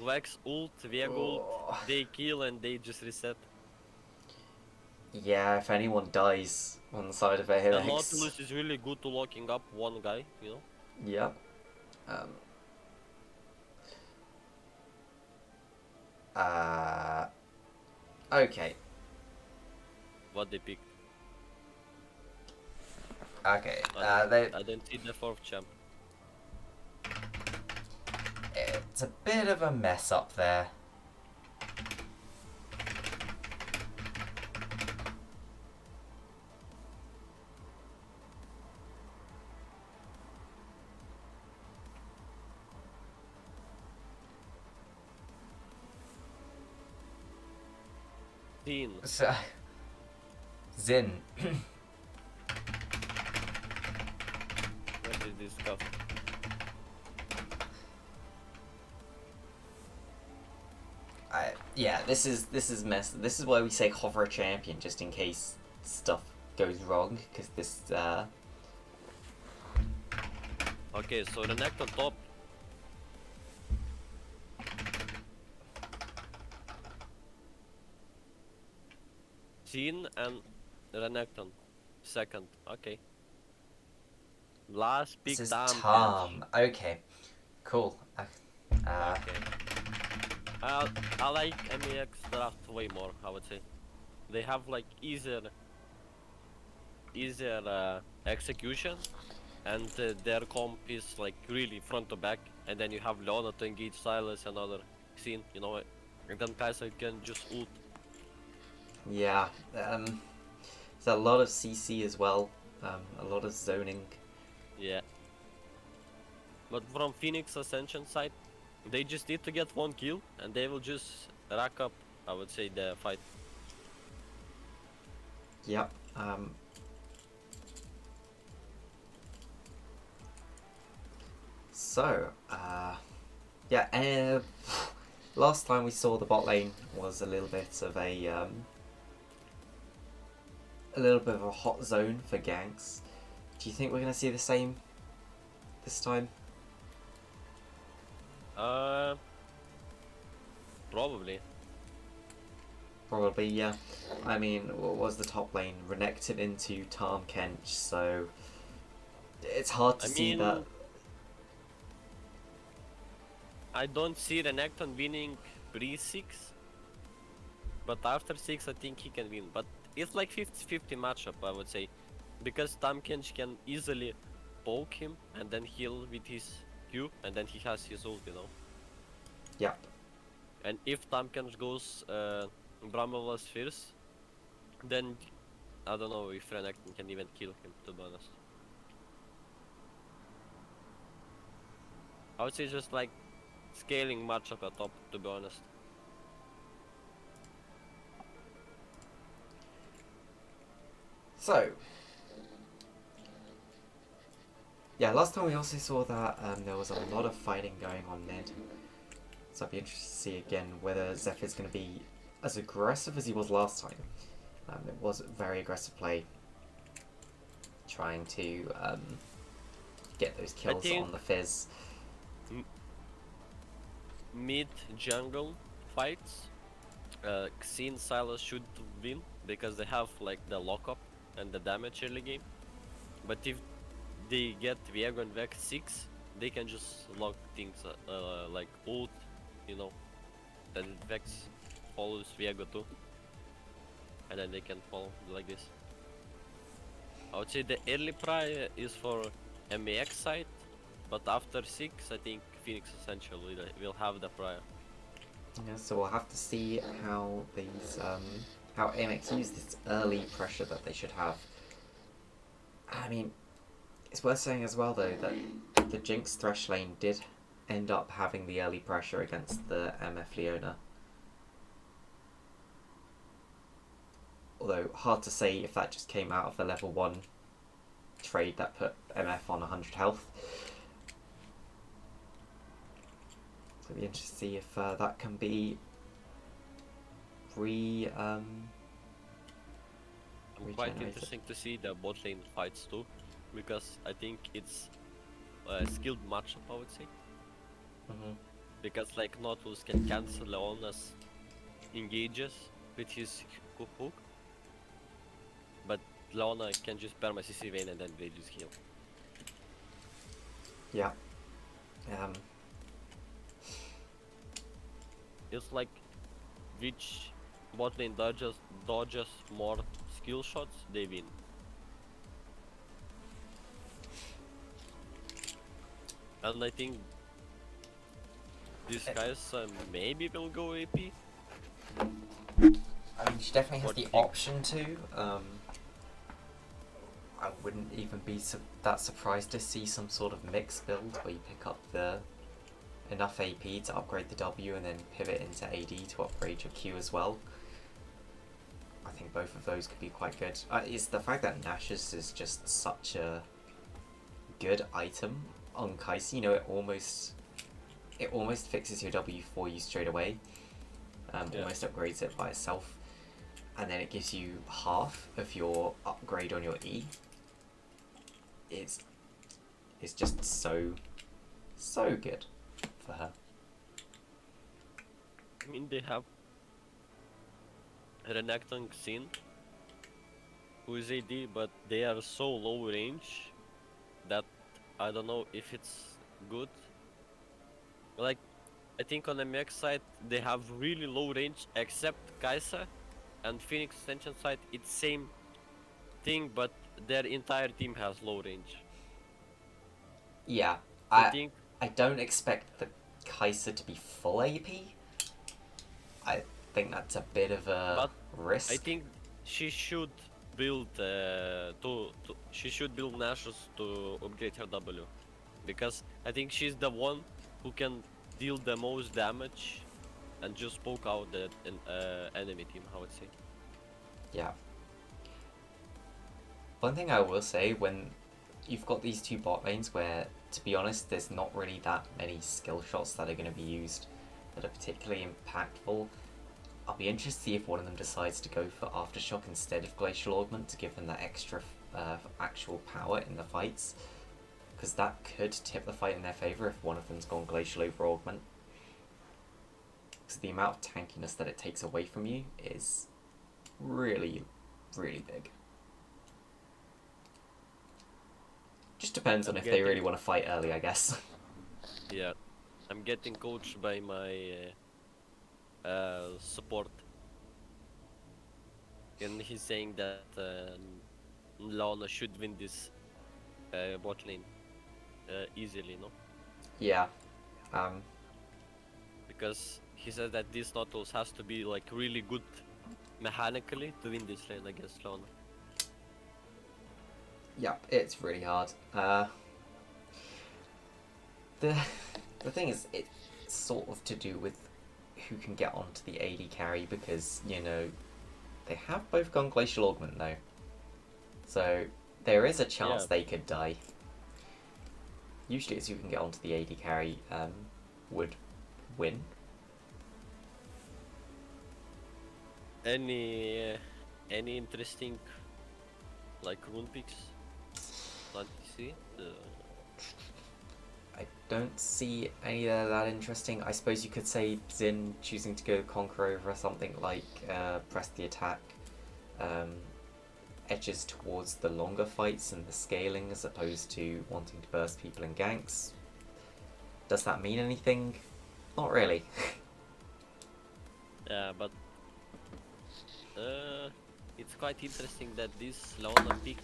Vex ult, Vega ult, they kill and they just reset. Yeah, if anyone dies on the side of AMX. The Nautilus is really good to locking up one guy, you know? Yep. Okay. What they picked? Okay. I didn't see the fourth champ. It's a bit of a mess up there. Scene. Zin. What is this stuff? Yeah, this is mess. This is why we say hover a champion, just in case stuff goes wrong. Because this. Okay, so Renekton top. Scene and Renekton second. Okay. Last pick This is Tam. Tom. Okay, cool. Okay. I like AMX draft way more, I would say. They have like easier execution, and their comp is like really front to back, and then you have Leona to engage Silas and other scene, you know, and then Kai'Sa can just ult. Yeah. There's a lot of CC as well. A lot of zoning. Yeah. But from Phoenix Ascension side, they just need to get one kill, and they will just rack up, I would say, the fight. Yep. So, yeah, last time we saw the bot lane was a little bit of a hot zone for ganks. Do you think we're gonna see the same this time? Probably. Probably, yeah. I mean, what was the top lane? Renekton into Tahm Kench, so it's hard to see that. I don't see Renekton winning pre-6, but after 6 I think he can win. But it's like 50-50 matchup, I would say, because Tahm Kench can easily poke him and then heal with his Q, and then he has his ult, you know. Yep. And if Tahm Kench goes Brambles first, then I don't know if Renekton can even kill him, to be honest. I would say just like scaling matchup at top, to be honest. So, yeah, last time we also saw that there was a lot of fighting going on mid. So I'd be interested to see again whether Zephyr's going to be as aggressive as he was last time. It was a very aggressive play, trying to get those kills on the Fizz. Mid jungle fights, Xin Silas should win because they have like the lockup and the damage early game. But if they get Viego and Vex 6, they can just lock things like ult, you know, then Vex follows Viego too, and then they can follow like this. I would say the early pry is for AMX side, but after 6 I think Phoenix Ascension will have the prior. Yeah, so we'll have to see how these how AMX use this early pressure that they should have. I mean, it's worth saying as well though that the Jinx Thresh lane did end up having the early pressure against the MF Leona. Although hard to say if that just came out of the level 1 trade that put MF on 100 health. So it'll be interesting to see if that can be I'm quite interesting to see the bot lane fights too, because I think it's a skilled matchup, I would say. Because like Nautilus can cancel Leona's engages with his hook, but Leona can just perma CC Vayne and then they just heal. Yeah. It's like which bot lane dodges more skill shots, they win. And I think these guys maybe will go AP. I mean, she definitely has the option to. I wouldn't even be that surprised to see some sort of mixed build where you pick up enough AP to upgrade the W and then pivot into AD to upgrade your Q as well. I think both of those could be quite good. It's the fact that Nash's is just such a good item on Kaisi. You know, it almost fixes your W for you straight away. Almost upgrades it by itself, and then it gives you half of your upgrade on your E. It's just so good for her. I mean, they have Renekton Xin, who is AD, but they are so low range that I don't know if it's good. Like, I think on the AMX side they have really low range, except Kai'Sa, and Phoenix Ascension side it's same thing, but their entire team has low range. Yeah, I I don't expect the Kai'Sa to be full AP. I think that's a bit of a risk. I think she should build she should build Nashus to upgrade her W, because I think she's the one who can deal the most damage and just poke out the enemy team, I would say. Yeah. One thing I will say, when you've got these two bot lanes where, to be honest, there's not really that many skill shots that are going to be used that are particularly impactful, I'll be interested to see if one of them decides to go for Aftershock instead of Glacial Augment to give them that extra actual power in the fights, because that could tip the fight in their favour if one of them's gone Glacial over Augment. Because the amount of tankiness that it takes away from you is really, really big. Just depends on if they really want to fight early, I guess. Yeah, I'm getting coached by my support, and he's saying that Launa should win this bot lane easily, no? Yeah. Because he said that this Nautilus has to be like really good mechanically to win this lane against Launa. Yeah, it's really hard. The thing is, it's sort of to do with who can get onto the AD carry, because, you know, they have both gone Glacial Augment though. So there is a chance they could die. Usually it's who can get onto the AD carry would win. Any interesting like rune picks that you see? I don't see any that are that interesting. I suppose you could say Xin choosing to go Conquer over something like press the attack edges towards the longer fights and the scaling as opposed to wanting to burst people in ganks. Does that mean anything? Not really. Yeah, but it's quite interesting that this Launa picked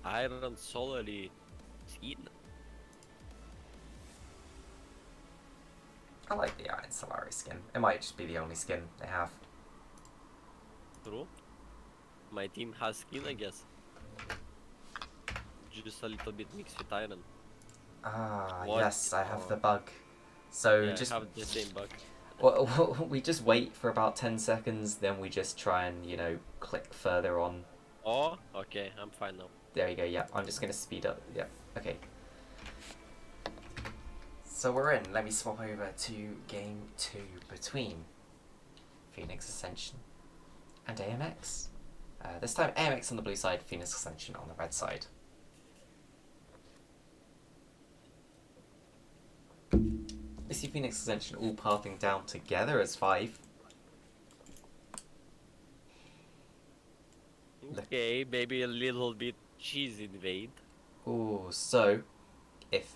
Iron Solary skin. I like the Iron Solari skin. It might just be the only skin they have. True. My team has skin, I guess. Just a little bit mixed with iron. Ah, What? yes, I have the bug. So Yeah, just I have the same bug. well, we just wait for about 10 seconds, then we just try and, you know, click further on. Oh, okay, I'm fine now. There you go, yeah. I'm just going to speed up. Yeah, okay. So we're in. Let me swap over to game 2 between Phoenix Ascension and AMX. This time AMX on the blue side, Phoenix Ascension on the red side. We see Phoenix Ascension all pathing down together as 5. Okay, maybe a little bit cheese invade. Ooh, so if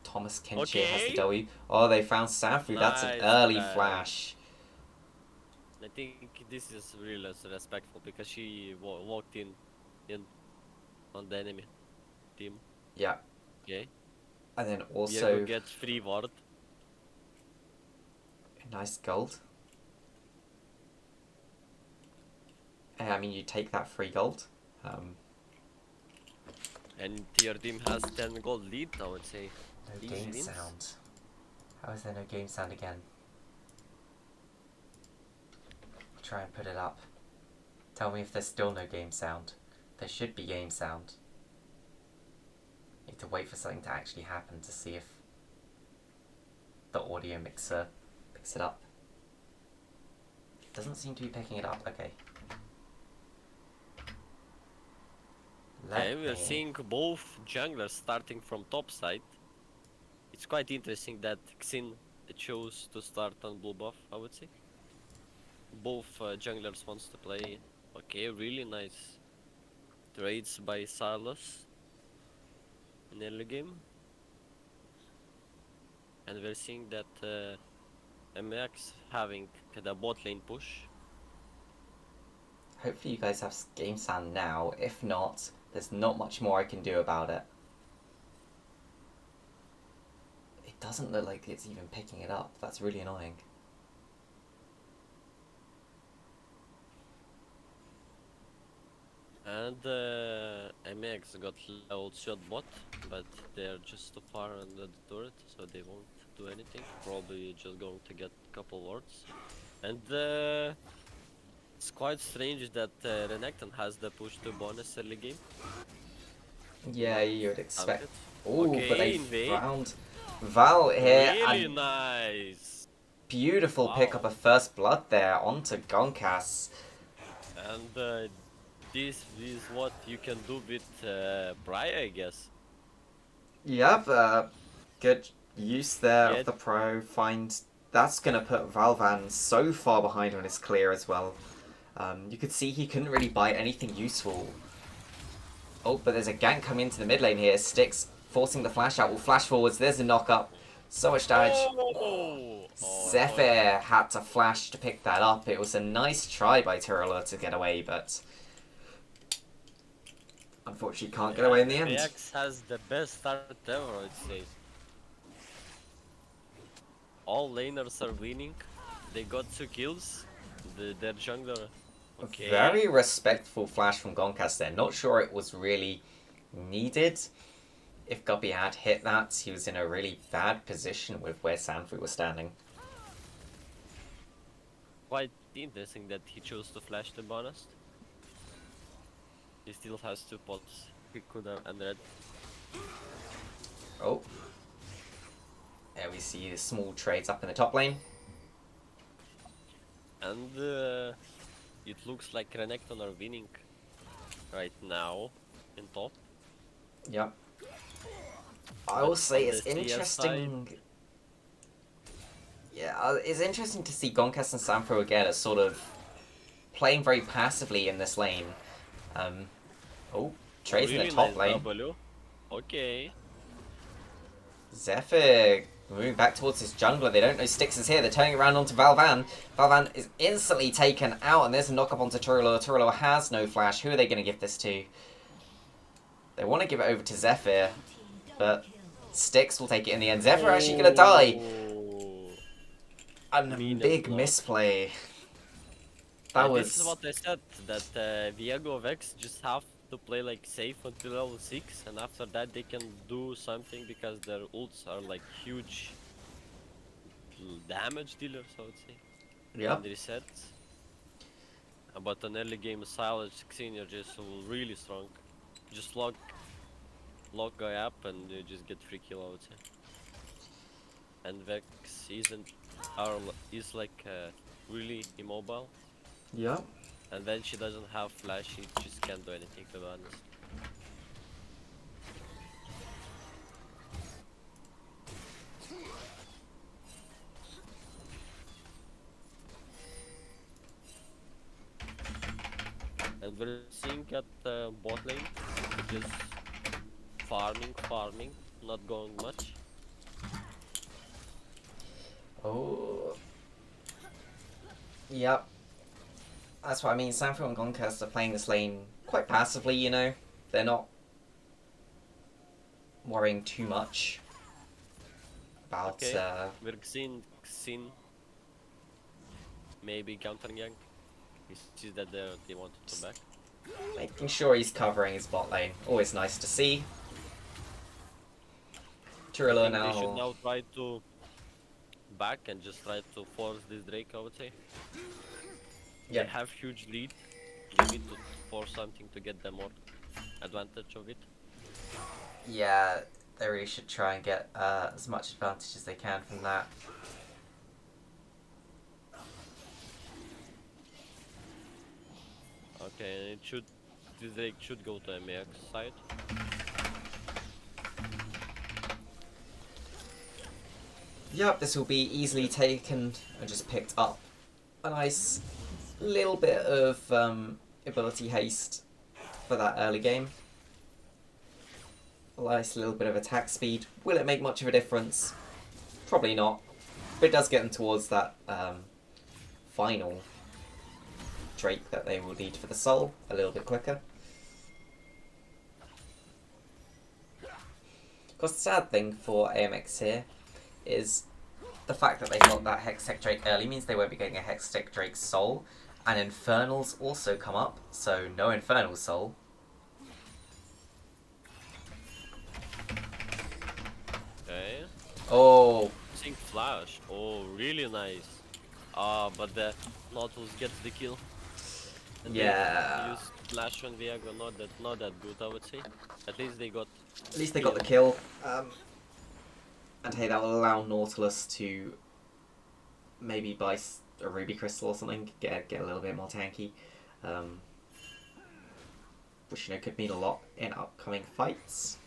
Thomas Kinshir has the Okay. W. Oh, they found Sanfu. That's an Nice early play. flash. I think this is really respectful because she walked in on the enemy team. Yeah. Okay. And then Diego also gets free ward. nice gold. I mean, you take that free gold. And your team has 10 gold lead, I would say. No Easy game wins. sound. How is there no game sound again? Try and put it up. Tell me if there's still no game sound. There should be game sound. You have to wait for something to actually happen to see if the audio mixer picks it up. It doesn't seem to be picking it up. Okay. Okay, we're seeing both junglers starting from top side. It's quite interesting that Xin chose to start on blue buff, I would say. Both junglers wants to play. Okay, really nice trades by Silas in early game. And we're seeing that AMX having the bot lane push. Hopefully you guys have game sound now. If not, there's not much more I can do about it. It doesn't look like it's even picking it up. That's really annoying. And AMX got level shot bot, but they're just too far under the turret, so they won't do anything. Probably just going to get a couple wards. And it's quite strange that Renekton has the push to bonus early game. Yeah, you would expect. Oh, Ooh, okay, but they invade. found Val here. Really And nice. beautiful Wow. pick up of first blood there onto Gonkas. And this is what you can do with Briar, I guess. Yep, good use there Yeah. of the pro. That's gonna put Valvan so far behind on his clear as well. You could see he couldn't really buy anything useful. Oh, but there's a gank coming into the mid lane here. Styx forcing the flash out. Will flash forwards. There's a knock up. So much damage. Oh, Zephyr had to flash to pick that up. It was a nice try by CoraL to get away, but unfortunately can't get away in the end. AMX has the best start ever, I'd say. All laners are winning. They got 2 kills. Their jungler. Okay. Very respectful flash from Gonkas there. Not sure it was really needed. If Guppy had hit that, he was in a really bad position with where Sanford was standing. Quite interesting that he chose to flash, to be honest. He still has 2 pots. He could have ended. Oh. There we see the small trades up in the top lane. And it looks like Renekton are winning right now in top. Yep. I will say on it's the CS interesting. Yeah, it's interesting to see Gonkas and Sanfro again as sort of playing very passively in this lane. Oh, trades in the top lane. W. Okay. Zephyr moving back towards his jungler. They don't know Styx is here. They're turning around onto Valvan. Valvan is instantly taken out, and there's a knock up onto Turlo. Turlo has no flash. Who are they going to give this to? They want to give it over to Zephyr, but Styx will take it in the end. Zephyr actually going to die. A big misplay. This is what I said, that Viego of X just have to play like safe until level 6, and after that they can do something because their ults are like huge damage dealers, I would say. Yep. And resets. But an early game Silence Xenia just really strong. Just lock guy up and you just get free kill, I would say. And Vex is like really immobile. Yep. And when she doesn't have flash, she just can't do anything, to be honest. And we're seeing at bot lane, just farming, not going much. Oh. Yep. That's what I mean. Sanford and Gonkas are playing this lane quite passively, you know. They're not worrying too much about... We're seeing Xin maybe countering gank. He sees that they wanted to back. making sure he's covering his bot lane. Always nice to see. Turlo now... They should now try to back and just try to force this Drake, I would say. Yeah. They have huge lead. They need to force something to get them more advantage of it. Yeah, they really should try and get as much advantage as they can from that. Okay, and they should go to AMX side. Yep, this will be easily taken and just picked up. A nice little bit of ability haste for that early game. A nice little bit of attack speed. Will it make much of a difference? Probably not. But it does get them towards that final Drake that they will need for the soul a little bit quicker. Of course, the sad thing for AMX here is the fact that they got that Hextech Drake early means they won't be getting a Hextech Drake soul. And Infernals also come up, so no Infernal soul. Okay. Oh, Sync flash. Oh, really nice. But the Nautilus gets the kill. And yeah. they use flash on Viago, not that good, I would say. At least they got. At least they got the kill. And hey, that will allow Nautilus to maybe buy a Ruby Crystal or something, get a little bit more tanky. Which, you know, could mean a lot in upcoming fights.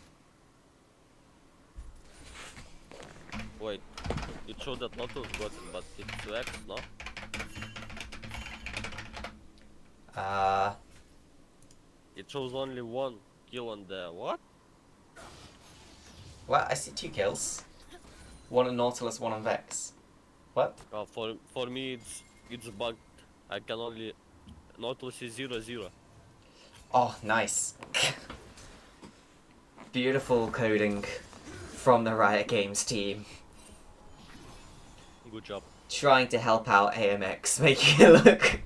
Wait, it showed that Nautilus got it, but it's 2x, no? It shows only one kill on the what? Well, I see 2 kills. One on Nautilus, one on Vex. What? For me it's bugged. I can only Nautilus is 0-0. Oh, nice. Beautiful coding from the Riot Games team. Good job. Trying to help out AMX, making it look...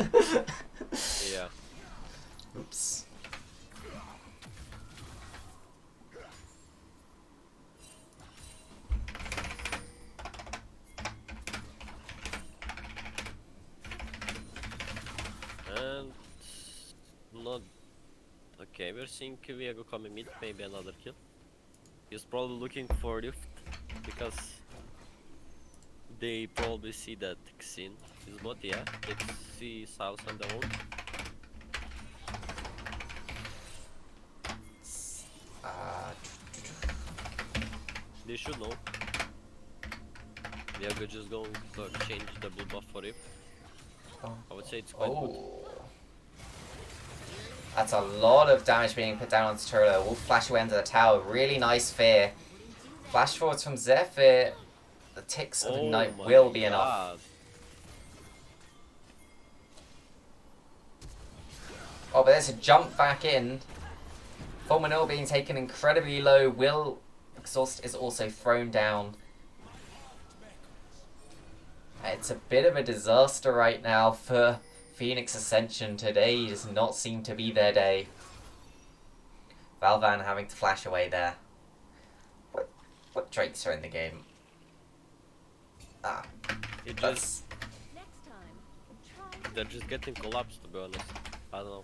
Yeah. Oops. And not okay, we're seeing Viago coming mid, maybe another kill. He's probably looking for Rift because they probably see that Xin is bot, yeah. They see South on the ult. They should know. Viago just going to change the blue buff for Rift. Oh. I would say it's quite good. That's a lot of damage being put down onto Turlo. Wolf flash away under the tower. Really nice fear. Flash forwards from Zephyr. The ticks of Ignite will be enough. Oh, but there's a jump back in. Full Manure being taken incredibly low. Will Exhaust is also thrown down. It's a bit of a disaster right now for Phoenix Ascension. Today does not seem to be their day. Valvan having to flash away there. What Drakes are in the game? They're just getting collapsed, to be honest. I don't know.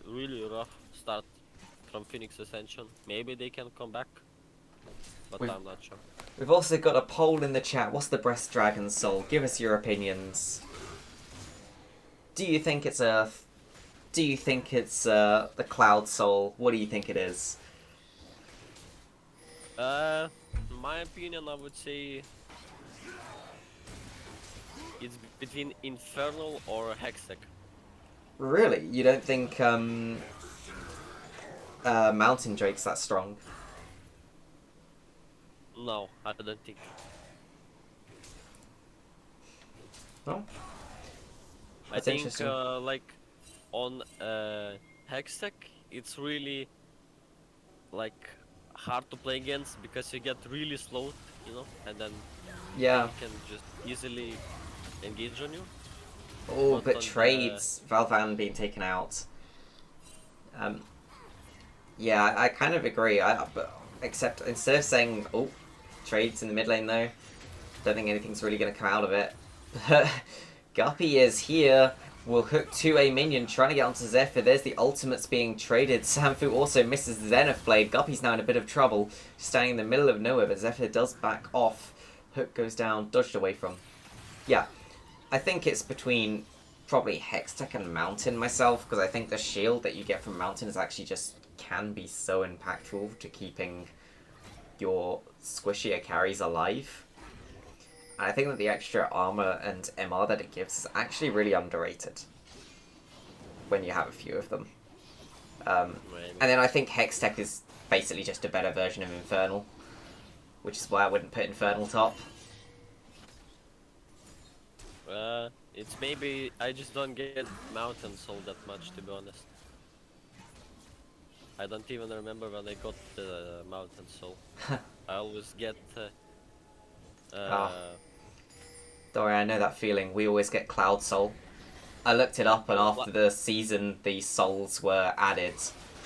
Really rough start from Phoenix Ascension. Maybe they can come back, but I'm not sure. We've also got a poll in the chat. What's the Breast Dragon soul? Give us your opinions. Do you think it's the Cloud soul? What do you think it is? In my opinion, I would say it's between Infernal or Hextech. Really? You don't think Mountain Drake's that strong? No, I don't think. No? I think like on Hextech, it's really like hard to play against because you get really slowed, you know, and then they can just easily engage on you. Oh, but trades, Valvan being taken out. Yeah, I kind of agree. Except instead of saying, oh, trades in the mid lane though, don't think anything's really going to come out of it. Guppy is here. Will hook to a minion, trying to get onto Zephyr. There's the ultimates being traded. Sanfu also misses the Zenith Blade. Guppy's now in a bit of trouble, standing in the middle of nowhere, but Zephyr does back off. Hook goes down, dodged away from. Yeah, I think it's between probably Hextech and Mountain myself, because I think the shield that you get from Mountain is actually just can be so impactful to keeping your squishier carries alive. And I think that the extra armor and MR that it gives is actually really underrated when you have a few of them. And then I think Hextech is basically just a better version of Infernal, which is why I wouldn't put Infernal top. It's maybe I just don't get Mountain Soul that much, to be honest. I don't even remember when I got the Mountain Soul. I always get. Don't worry, I know that feeling. We always get Cloud Soul. I looked it up, and after the season the souls were added,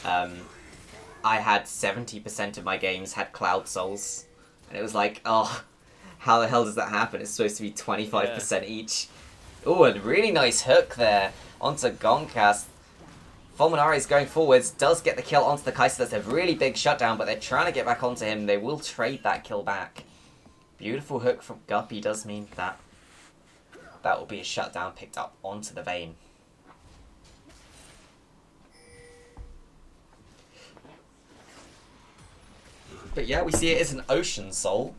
I had 70% of my games had Cloud Souls, and it was like, oh, how the hell does that happen? It's supposed to be 25% each. Oh, and really nice hook there onto Goncast. Fulminaris going forwards, does get the kill onto the Kaiser. That's a really big shutdown, but they're trying to get back onto him. They will trade that kill back. Beautiful hook from Guppy does mean that that will be a shutdown picked up onto the Vayne. But yeah, we see it as an Ocean Soul.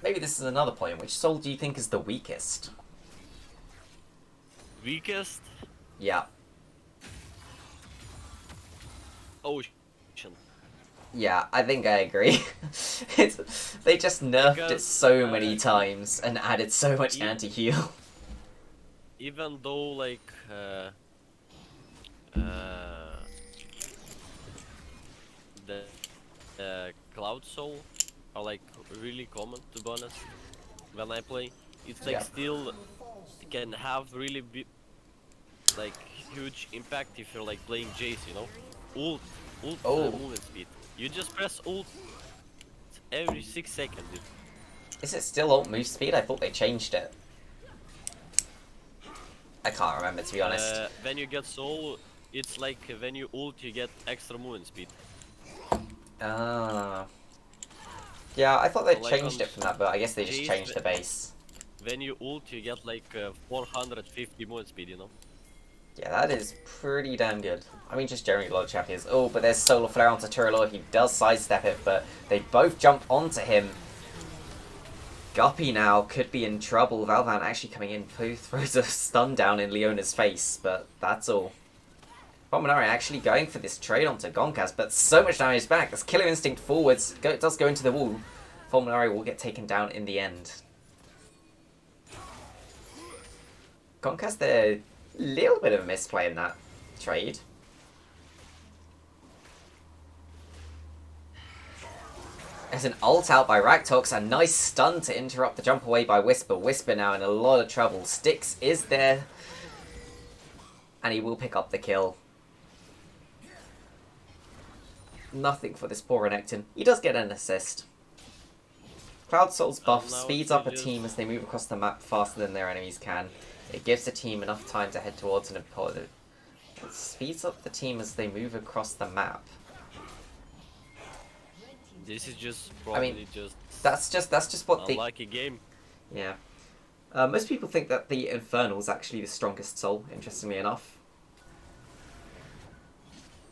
Maybe this is another point. Which soul do you think is the weakest? Weakest? Yeah. Ocean. Yeah, I think I agree. They just nerfed it so many times and added so much anti-heal. Even though, like, the Cloud Soul are, like, really common, to be honest, when I play. It's, like, still can have really like, huge impact if you're, like, playing Jace, you know? Ult movement speed. You just press ult every 6 seconds, dude. Is it still ult move speed? I thought they changed it. I can't remember, to be honest. When you get soul, it's like when you ult, you get extra movement speed. Ah. Yeah, I thought they So, like, changed it from that, but I guess they just changed the base. When you ult, you get like 450 movement speed, you know? Yeah, that is pretty damn good. I mean, just generally a lot of champions. Oh, but there's Solar Flare onto CoraL. He does sidestep it, but they both jump onto him. Guppy now could be in trouble. Valvan actually coming in, throws a stun down in Leona's face, but that's all. Fulminari actually going for this trade onto Goncast, but so much damage back. This Killer Instinct forwards does go into the wall. Fulminari will get taken down in the end. Goncast there, little bit of a misplay in that trade. There's an ult out by Raktox, a nice stun to interrupt the jump away by Whisper. Whisper now in a lot of trouble. Styx is there, and he will pick up the kill. Nothing for this poor Renekton. He does get an assist. Cloud Soul's buff speeds up a team as they move across the map faster than their enemies can. It gives the team enough time to head towards an opponent. It speeds up the team as they move across the map. This is just probably that's just what the unlucky game. Yeah. Most people think that the Infernal is actually the strongest soul, interestingly enough.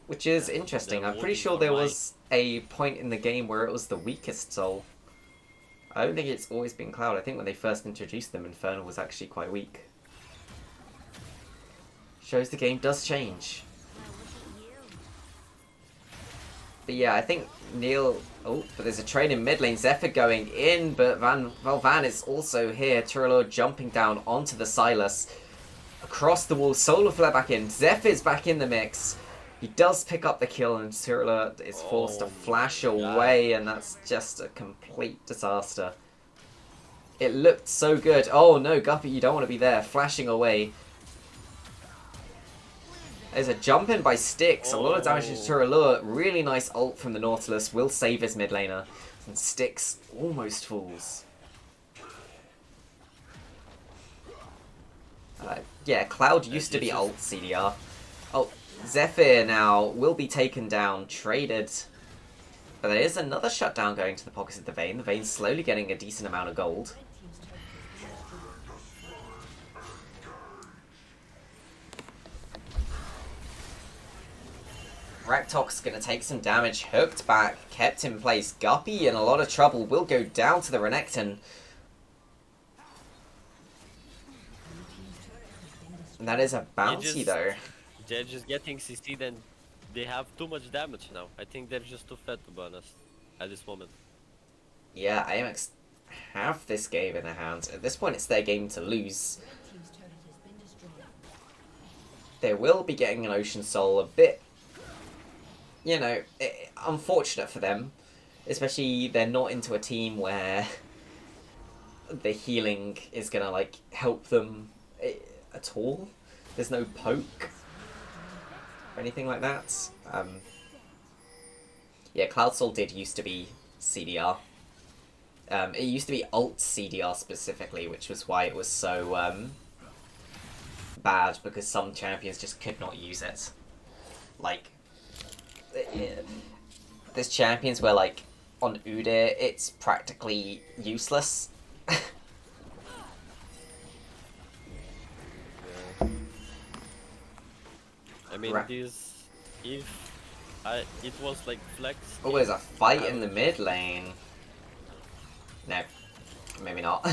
Which is interesting. I'm pretty sure there was a point in the game where it was the weakest soul. I don't think it's always been Cloud. I think when they first introduced them, Infernal was actually quite weak. Shows the game does change. But yeah, I think Neil... Oh, but there's a trade in mid lane. Zephyr going in, but Van is also here. CoraL jumping down onto the Silas. Across the wall, Solar Flare back in. Zephyr's back in the mix. He does pick up the kill, and CoraL is forced to flash away, and that's just a complete disaster. It looked so good. Oh no, Guppy, you don't want to be there. Flashing away. There's a jump in by Styx. A lot of damage to CoraL. Really nice ult from the Nautilus. Will save his mid laner. And Styx almost falls. Yeah, Cloud used to this be is alt CDR. Oh, Zephyr now will be taken down, traded. But there is another shutdown going to the pockets of the Vayne. The Vayne's slowly getting a decent amount of gold. Raktok's going to take some damage, hooked back, kept in place. Guppy in a lot of trouble, will go down to the Renekton. And that is a bounty though. they're just getting CC'd and they have too much damage now. I think they're just too fat, to be honest, at this moment. Yeah, AMX have this game in their hands. At this point, it's their game to lose. They will be getting an Ocean Soul, a bit, you know, unfortunate for them. Especially they're not into a team where the healing is gonna, like, help them at all. There's no poke or anything like that. Yeah, Cloud Soul did used to be CDR. It used to be alt CDR specifically, which was why it was so bad, because some champions just could not use it. Like, there's champions where, like, on Udyr, it's practically useless. I mean, this, if it was like flex. Oh, there's a fight in the mid lane. No, maybe not.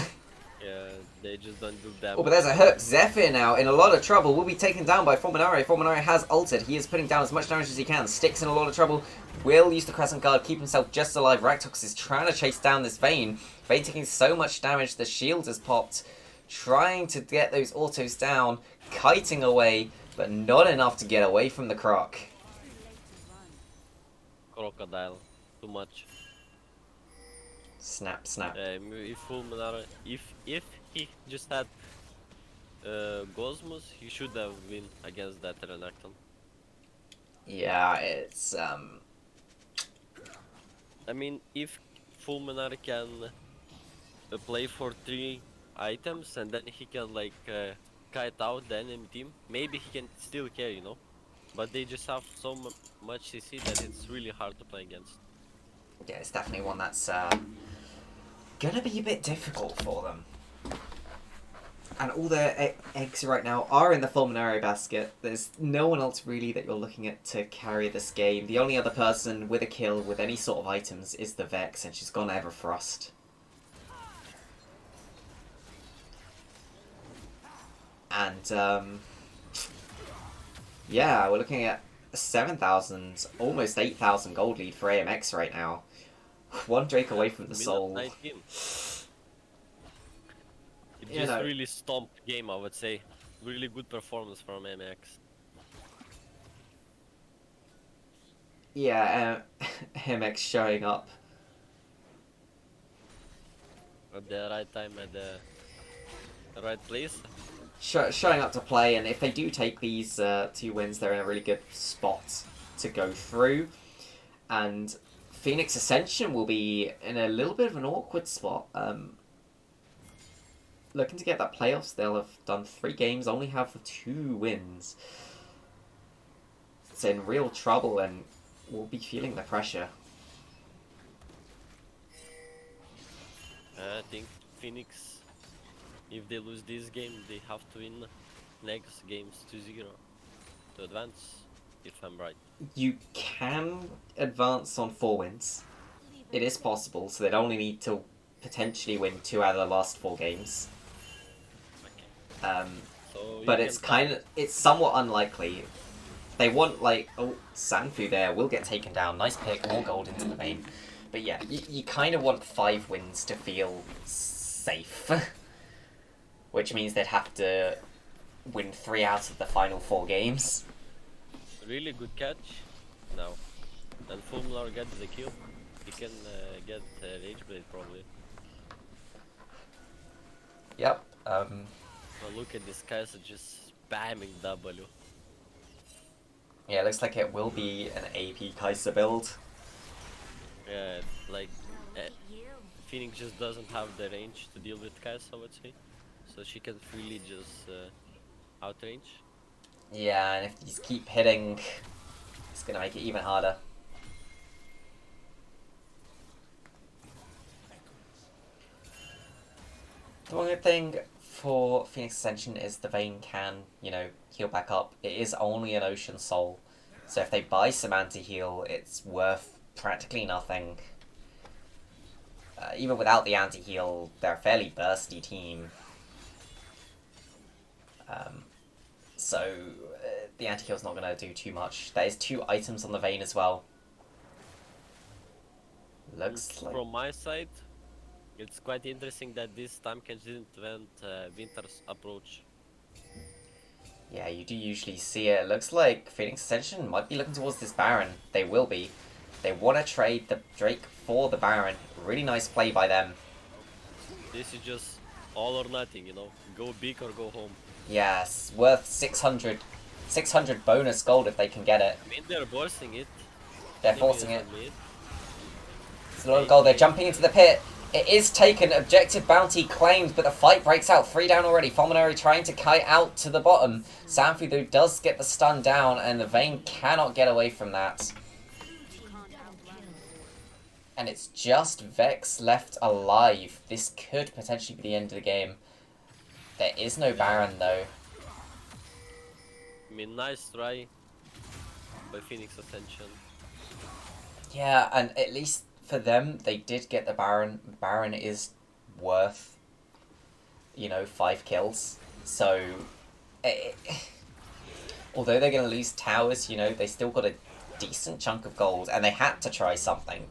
Yeah, they just don't do damage. Oh, but there's a hook. Zephyr now in a lot of trouble. Will be taken down by Fulminare. Fulminare has ulted. He is putting down as much damage as he can. Sticks in a lot of trouble. Will use the Crescent Guard, keep himself just alive. Raktox is trying to chase down this Vayne. Vayne taking so much damage, the shield has popped. Trying to get those autos down. Kiting away, but not enough to get away from the Croc. Crocodile, too much. Snap, snap. If Fulminara, if he just had Gosmos, he should have win against that Renekton. Yeah, it's I mean, if Fulminara can play for 3 items and then he can like kite out the enemy team, maybe he can still carry, you know. But they just have so much CC that it's really hard to play against. yeah, it's definitely one that's gonna be a bit difficult for them. And all their eggs right now are in the Fulminary basket. There's no one else really that you're looking at to carry this game. The only other person with a kill with any sort of items is the Vex, and she's gone Everfrost. And yeah, we're looking at 7,000, almost 8,000 gold lead for AMX right now. One Drake away from the soul. 19. It just really stomped game, I would say. Really good performance from AMX. Yeah, AMX showing up. At the right time, at the right place. Showing up to play, and if they do take these 2 wins, they're in a really good spot to go through. And Phoenix Ascension will be in a little bit of an awkward spot. Looking to get that playoffs, they'll have done 3 games, only have 2 wins. It's in real trouble and will be feeling the pressure. I think Phoenix, if they lose this game, they have to win next games 2-0 to advance, if I'm right. You can advance on 4 wins. It is possible, so they'd only need to potentially win 2 out of the last 4 games. So but it's somewhat unlikely. They want, like, oh, Sanfu there will get taken down. Nice pick, more gold into the main. But yeah, you kind of want 5 wins to feel safe. Which means they'd have to win 3 out of the final 4 games. Really good catch now. And Fulminara gets the kill. He can get Rage Blade probably. Yep. But look at this guys just spamming W. Yeah, it looks like it will be an AP Kai'Sa build. Yeah, like Phoenix just doesn't have the range to deal with Kai'Sa, I would say. So she can freely just outrange. Yeah, and if these keep hitting, it's gonna make it even harder. The one good thing for Phoenix Ascension is the Vayne can, you know, heal back up. It is only an Ocean Soul, so if they buy some anti-heal, it's worth practically nothing. Even without the anti-heal, they're a fairly bursty team. So the anti-heal's not going to do too much. There's 2 items on the Vayne as well. Looks like... From my side, it's quite interesting that this time Kench didn't went Winter's approach. Yeah, you do usually see it. It looks like Phoenix Ascension might be looking towards this Baron. They will be. They want to trade the Drake for the Baron. Really nice play by them. This is just all or nothing, you know. Go big or go home. Yes, worth 600 bonus gold if they can get it. I mean, they're forcing it. They're forcing it. Mid. It's a lot of gold. They're jumping into the pit. It is taken. Objective bounty claimed, but the fight breaks out. 3 down already. Fulminary trying to kite out to the bottom. Sanfu, though, does get the stun down, and the Vayne cannot get away from that. And it's just Vex left alive. This could potentially be the end of the game. There is no Baron, though. I mean, nice try by Phoenix Ascension. Yeah, and at least for them, they did get the Baron. Baron is worth, you know, 5 kills. So, although they're going to lose towers, you know, they still got a decent chunk of gold, and they had to try something.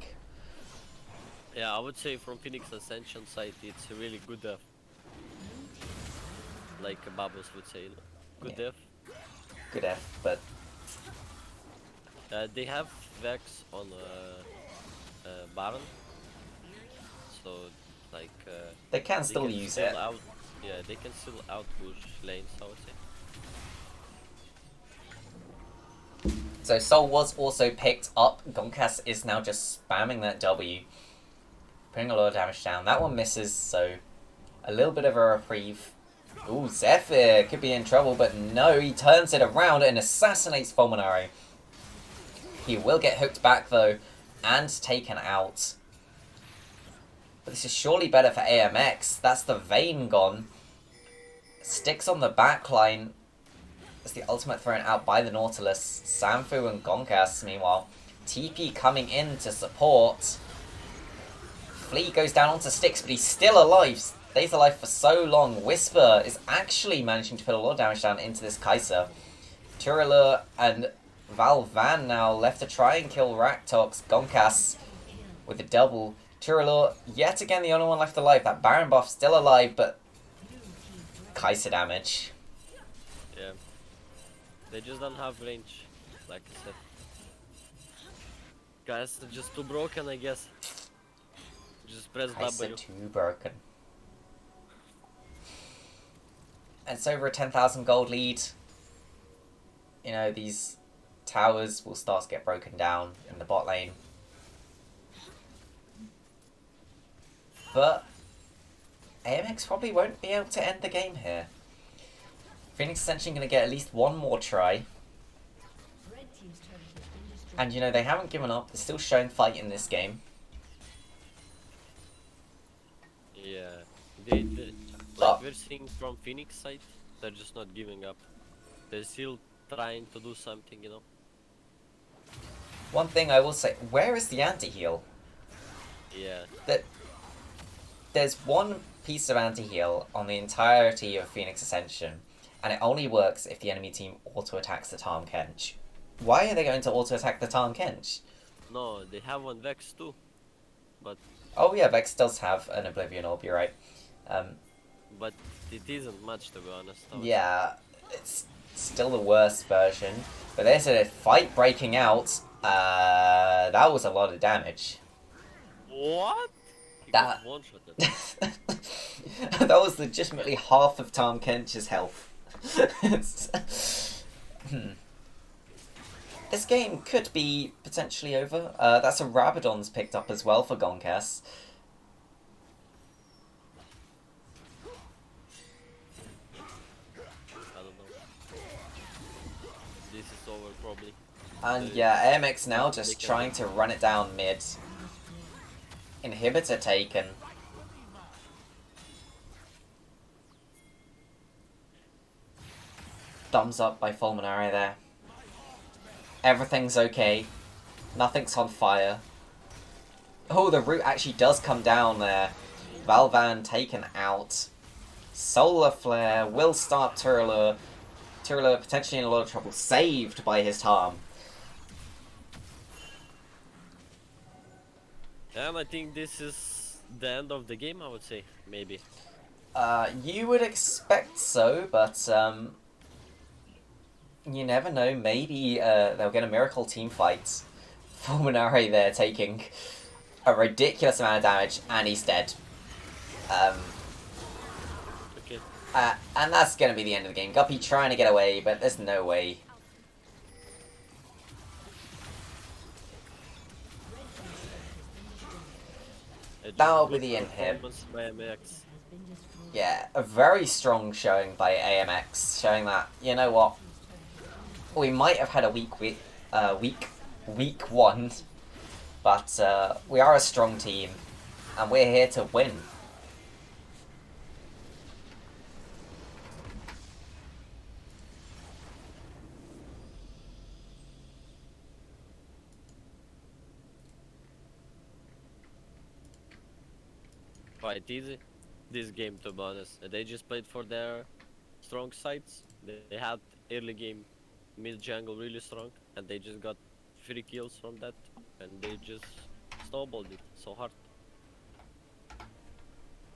Yeah, I would say from Phoenix Ascension side, it's a really good def. Like Babos would say, good def. Good F, but... They have Vex on Baron, so like they can still use it. Yeah, they can still out push lanes, I would say. So Sol was also picked up. Gonkas is now just spamming that W, putting a lot of damage down. That one misses, so a little bit of a reprieve. Ooh, Zephyr could be in trouble, but no, he turns it around and assassinates Fulminary. He will get hooked back, though, and taken out. But this is surely better for AMX. That's the Vayne gone. Sticks on the backline. It's the ultimate thrown out by the Nautilus. Sanfu and Gonkas, meanwhile. TP coming in to support. Flea goes down onto Styx, but he's still alive. Stays alive for so long. Whisper is actually managing to put a lot of damage down into this Kai'Sa. Turalur and Valvan now left to try and kill Raktox. Gonkas with a double. Turalur, yet again the only one left alive. That Baron buff still alive, but Kai'Sa damage. Yeah. They just don't have range, like I said. Guys, they're just too broken, I guess. Just press Kai'Sa W. too broken. And it's over a 10,000 gold lead. You know, these towers will start to get broken down in the bot lane. But AMX probably won't be able to end the game here. Phoenix Ascension going to get at least one more try. And, you know, they haven't given up. They're still showing fight in this game. Yeah. Like we're seeing from Phoenix side, they're just not giving up. They're still trying to do something, you know. One thing I will say, where is the anti-heal? Yeah. There's one piece of anti-heal on the entirety of Phoenix Ascension, and it only works if the enemy team auto-attacks the Tahm Kench. Why are they going to auto-attack the Tahm Kench? No, they have one Vex too. But Oh yeah, Vex does have an Oblivion Orb, you're right. but it isn't much, to be honest. Yeah, it's still the worst version. But there's a fight breaking out. That was a lot of damage. What? He That- got one-shotted. That was legitimately half of Tahm Kench's health. This game could be potentially over. That's a Rabadon's picked up as well for Gonkas. I don't know. And There yeah, is AMX now nothing they just can do. trying to run it down mid. Inhibitor taken. Thumbs up by Fulminari there. Everything's okay. Nothing's on fire. Oh, the root actually does come down there. Valvan taken out. Solar Flare will start Turler. Turler potentially in a lot of trouble. Saved by his Tarm. And I think this is the end of the game, I would say, maybe. You would expect so, but you never know. Maybe they'll get a miracle team fight. Fulminari there taking a ridiculous amount of damage, and he's dead. Okay. And that's going to be the end of the game. Guppy trying to get away, but there's no way. That'll be the inhib. By AMX. Yeah, a very strong showing by AMX, showing that, you know what, we might have had a week one, but we are a strong team, and we're here to win. Quite easy. This game, to be honest. They just played for their strong sides. They had early game mid jungle really strong, and they just got 3 kills from that, and they just snowballed it so hard.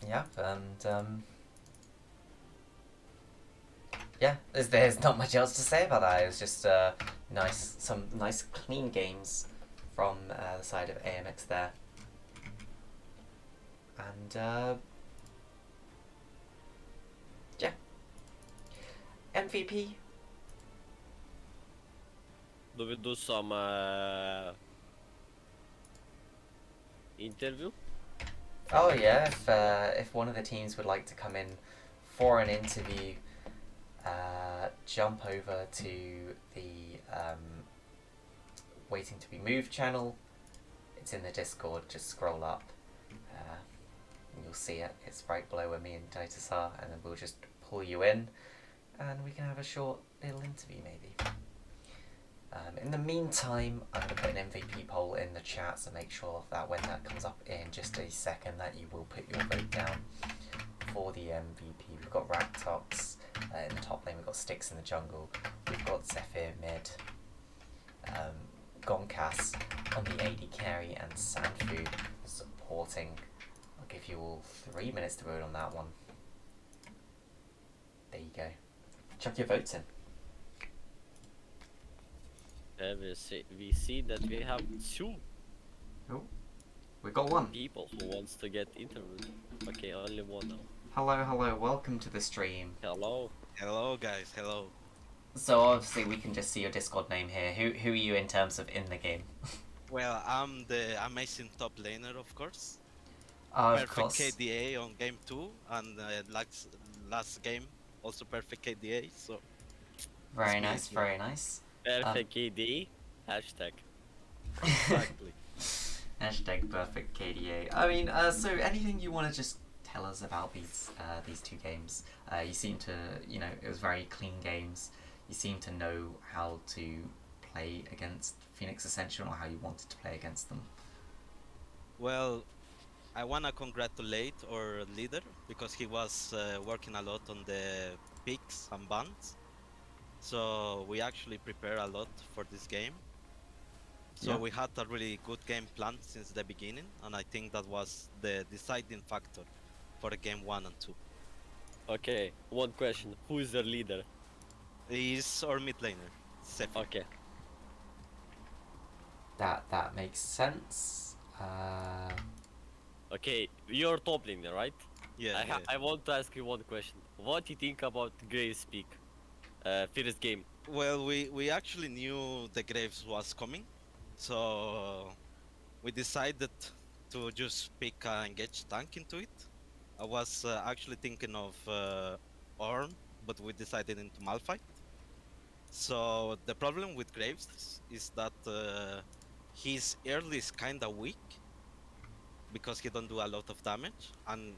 Yep, and yeah, there's not much else to say about that. It was just some nice clean games from the side of AMX there. And yeah, MVP. Do we do some interview? Oh yeah, if one of the teams would like to come in for an interview, jump over to the Waiting to be Moved channel. It's in the Discord. Just scroll up, and you'll see it. It's right below where me and Titus are, and then we'll just pull you in, and we can have a short little interview maybe. In the meantime, I'm going to put an MVP poll in the chat, so make sure that when that comes up in just a second that you will put your vote down for the MVP. We've got Raktox in the top lane, we've got Styx in the jungle, we've got Zephyr mid, Gonkas on the AD carry, and Sandfood supporting. I'll give you all 3 minutes to vote on that one. There you go. Chuck your votes in. We see that we have 2 Oh, we got one. people who wants to get interviewed. Okay, only 1 now. Hello, welcome to the stream. Hello. Hello guys, hello. So obviously we can just see your Discord name here. Who are you in terms of in the game? Well, I'm the amazing top laner, of course. Of Perfect course. KDA on game 2, and last game also perfect KDA, so... Very It's me, nice, it's me. very nice. Perfect KD. Hashtag. Exactly. Hashtag perfect KDA. I mean, so anything you want to just tell us about these 2 games? You seem to, it was very clean games. You seem to know how to play against Phoenix Ascension, or how you wanted to play against them. Well, I wanna congratulate our leader, because he was working a lot on the picks and bans. So we actually prepare a lot for this game. So Yeah. we had a really good game plan since the beginning, and I think that was the deciding factor for game 1 and 2. Okay, one question. Who is the leader? He's our mid laner, Zephyr. Okay. That makes sense. Okay, you're top laner, right? Yeah, yeah. I want to ask you one question. What do you think about Graves pick? First game. Well, we actually knew the Graves was coming, so we decided to just pick an engaged tank into it. I was actually thinking of Ornn, but we decided into Malphite. So the problem with Graves is that his early is kinda weak because he don't do a lot of damage, and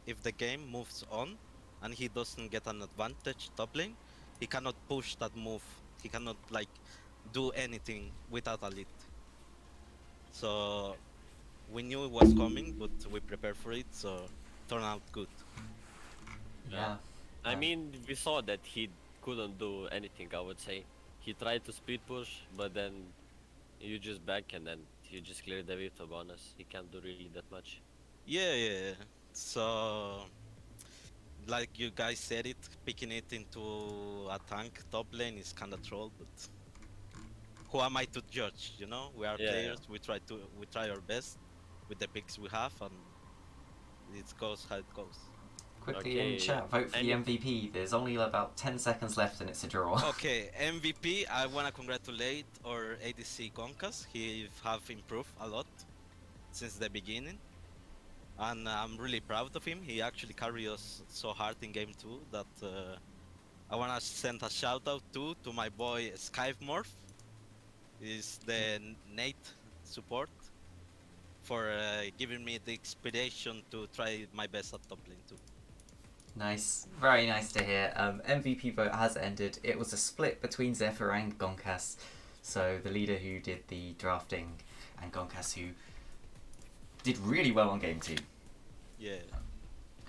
if the game moves on and he doesn't get an advantage top lane, he cannot push that move. He cannot like do anything without a lead. So we knew it was coming, but we prepared for it, so turned out good. Yeah. I Um, mean, we saw that he couldn't do anything, I would say. He tried to speed push, but then you just back and then you just clear the way, to be honest. He can't do really that much. Yeah. So like you guys said it, picking it into a tank top lane is kinda troll, but who am I to judge? You know, we are Yeah. players. We try our best with the picks we have, and it goes how it goes. quickly in Okay. chat, vote for the Any MVP. There's only about 10 seconds left and it's a draw. Okay, MVP. I wanna congratulate our ADC Gonkas. He have improved a lot since the beginning, and I'm really proud of him. He actually carried us so hard in game 2 that I wanna send a shout out to my boy Skymorph. Is the Nate support for giving me the inspiration to try my best at top lane too. Nice, very nice to hear. MVP vote has ended. It was a split between Zephyr and Gonkas. So the leader who did the drafting and Gonkas who did really well on game 2. Yeah.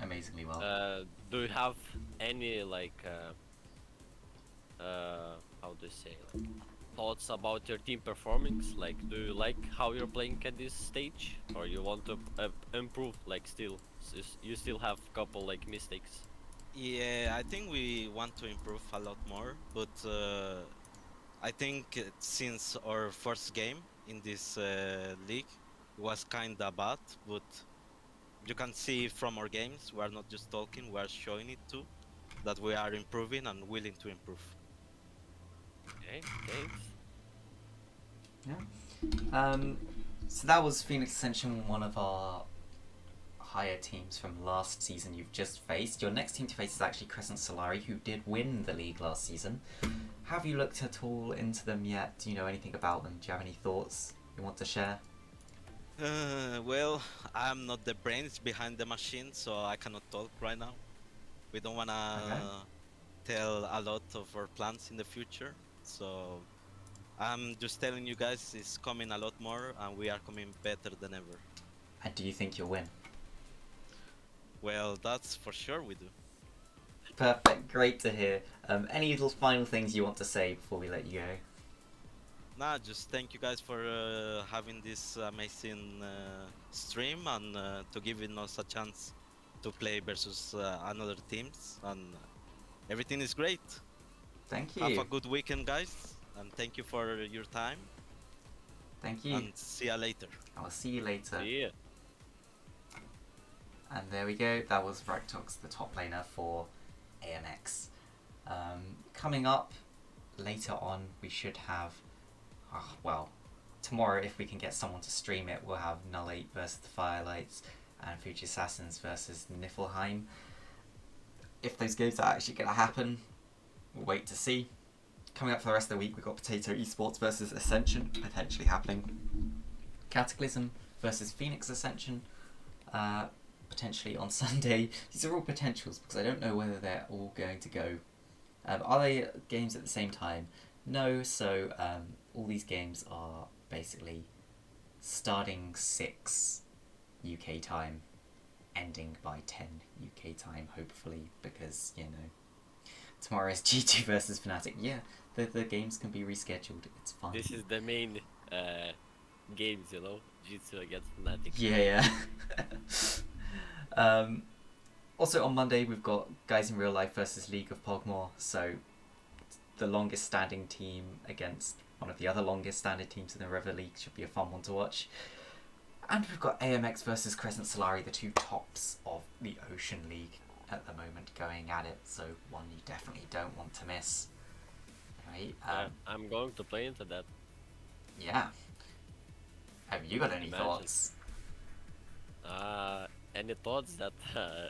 Amazingly well. do you have any like how do you say, like, thoughts about your team performance? Like, do you like how you're playing at this stage, or you want to improve? Like, still, you still have couple like mistakes. Yeah, I think we want to improve a lot more, but I think since our first game in this league was kinda bad, but you can see from our games, we are not just talking, we are showing it too, that we are improving and willing to improve. Okay, thanks. Yeah. So that was Phoenix Ascension, one of our higher teams from last season you've just faced. Your next team to face is actually Crescent Solari, who did win the league last season. Have you looked at all into them yet? Do you know anything about them? Do you have any thoughts you want to share? Well, I'm not the brains behind the machine, so I cannot talk right now. We don't wanna Okay. tell a lot of our plans in the future, so I'm just telling you guys it's coming a lot more, and we are coming better than ever. And do you think you'll win? Well, that's for sure we do. Perfect, great to hear. Any little final things you want to say before we let you go? Nah, just thank you guys for having this amazing stream and to giving us a chance to play versus another teams, and everything is great. Thank Have a you. good weekend, guys, and thank you for your time. Thank you. And see ya later. I'll see you later. Yeah. And there we go. That was Raktox, the top laner for AMX. Coming up later on, we should have, well, tomorrow if we can get someone to stream it, we'll have Null 8 versus the Firelights and Future Assassins versus Niflheim. If those games are actually going to happen, we'll wait to see. Coming up for the rest of the week, we've got Potato Esports versus Ascension potentially happening. Cataclysm versus Phoenix Ascension, potentially on Sunday. These are all potentials because I don't know whether they're all going to go. Are they games at the same time? No, so all these games are basically starting 6 UK time, ending by 10 UK time, hopefully, because, you know, tomorrow is G2 versus Fnatic. Yeah, the games can be rescheduled, it's fine. This is the main games, you know, Jitsu against Fnatic. Yeah. Also on Monday we've got Guys in Real Life versus League of Pogmore, so the longest standing team against one of the other longest standing teams in the River League should be a fun one to watch. And we've got AMX versus Crescent Solari, the two tops of the Ocean League at the moment, going at it, so one you definitely don't want to miss. Right? I'm going to play into that. Yeah. Have you got any Imagine. thoughts? any thoughts that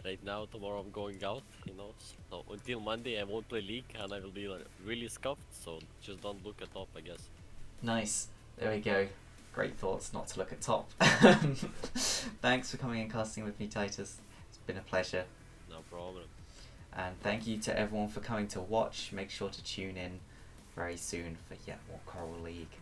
right now, tomorrow I'm going out, you know? So until Monday I won't play League and I will be like, really scuffed, so just don't look at top, I guess. Nice. There we go. Great thoughts not to look at top. Thanks for coming and casting with me, Titus. It's been a pleasure. No problem. And thank you to everyone for coming to watch. Make sure to tune in very soon for yet more CoraL League.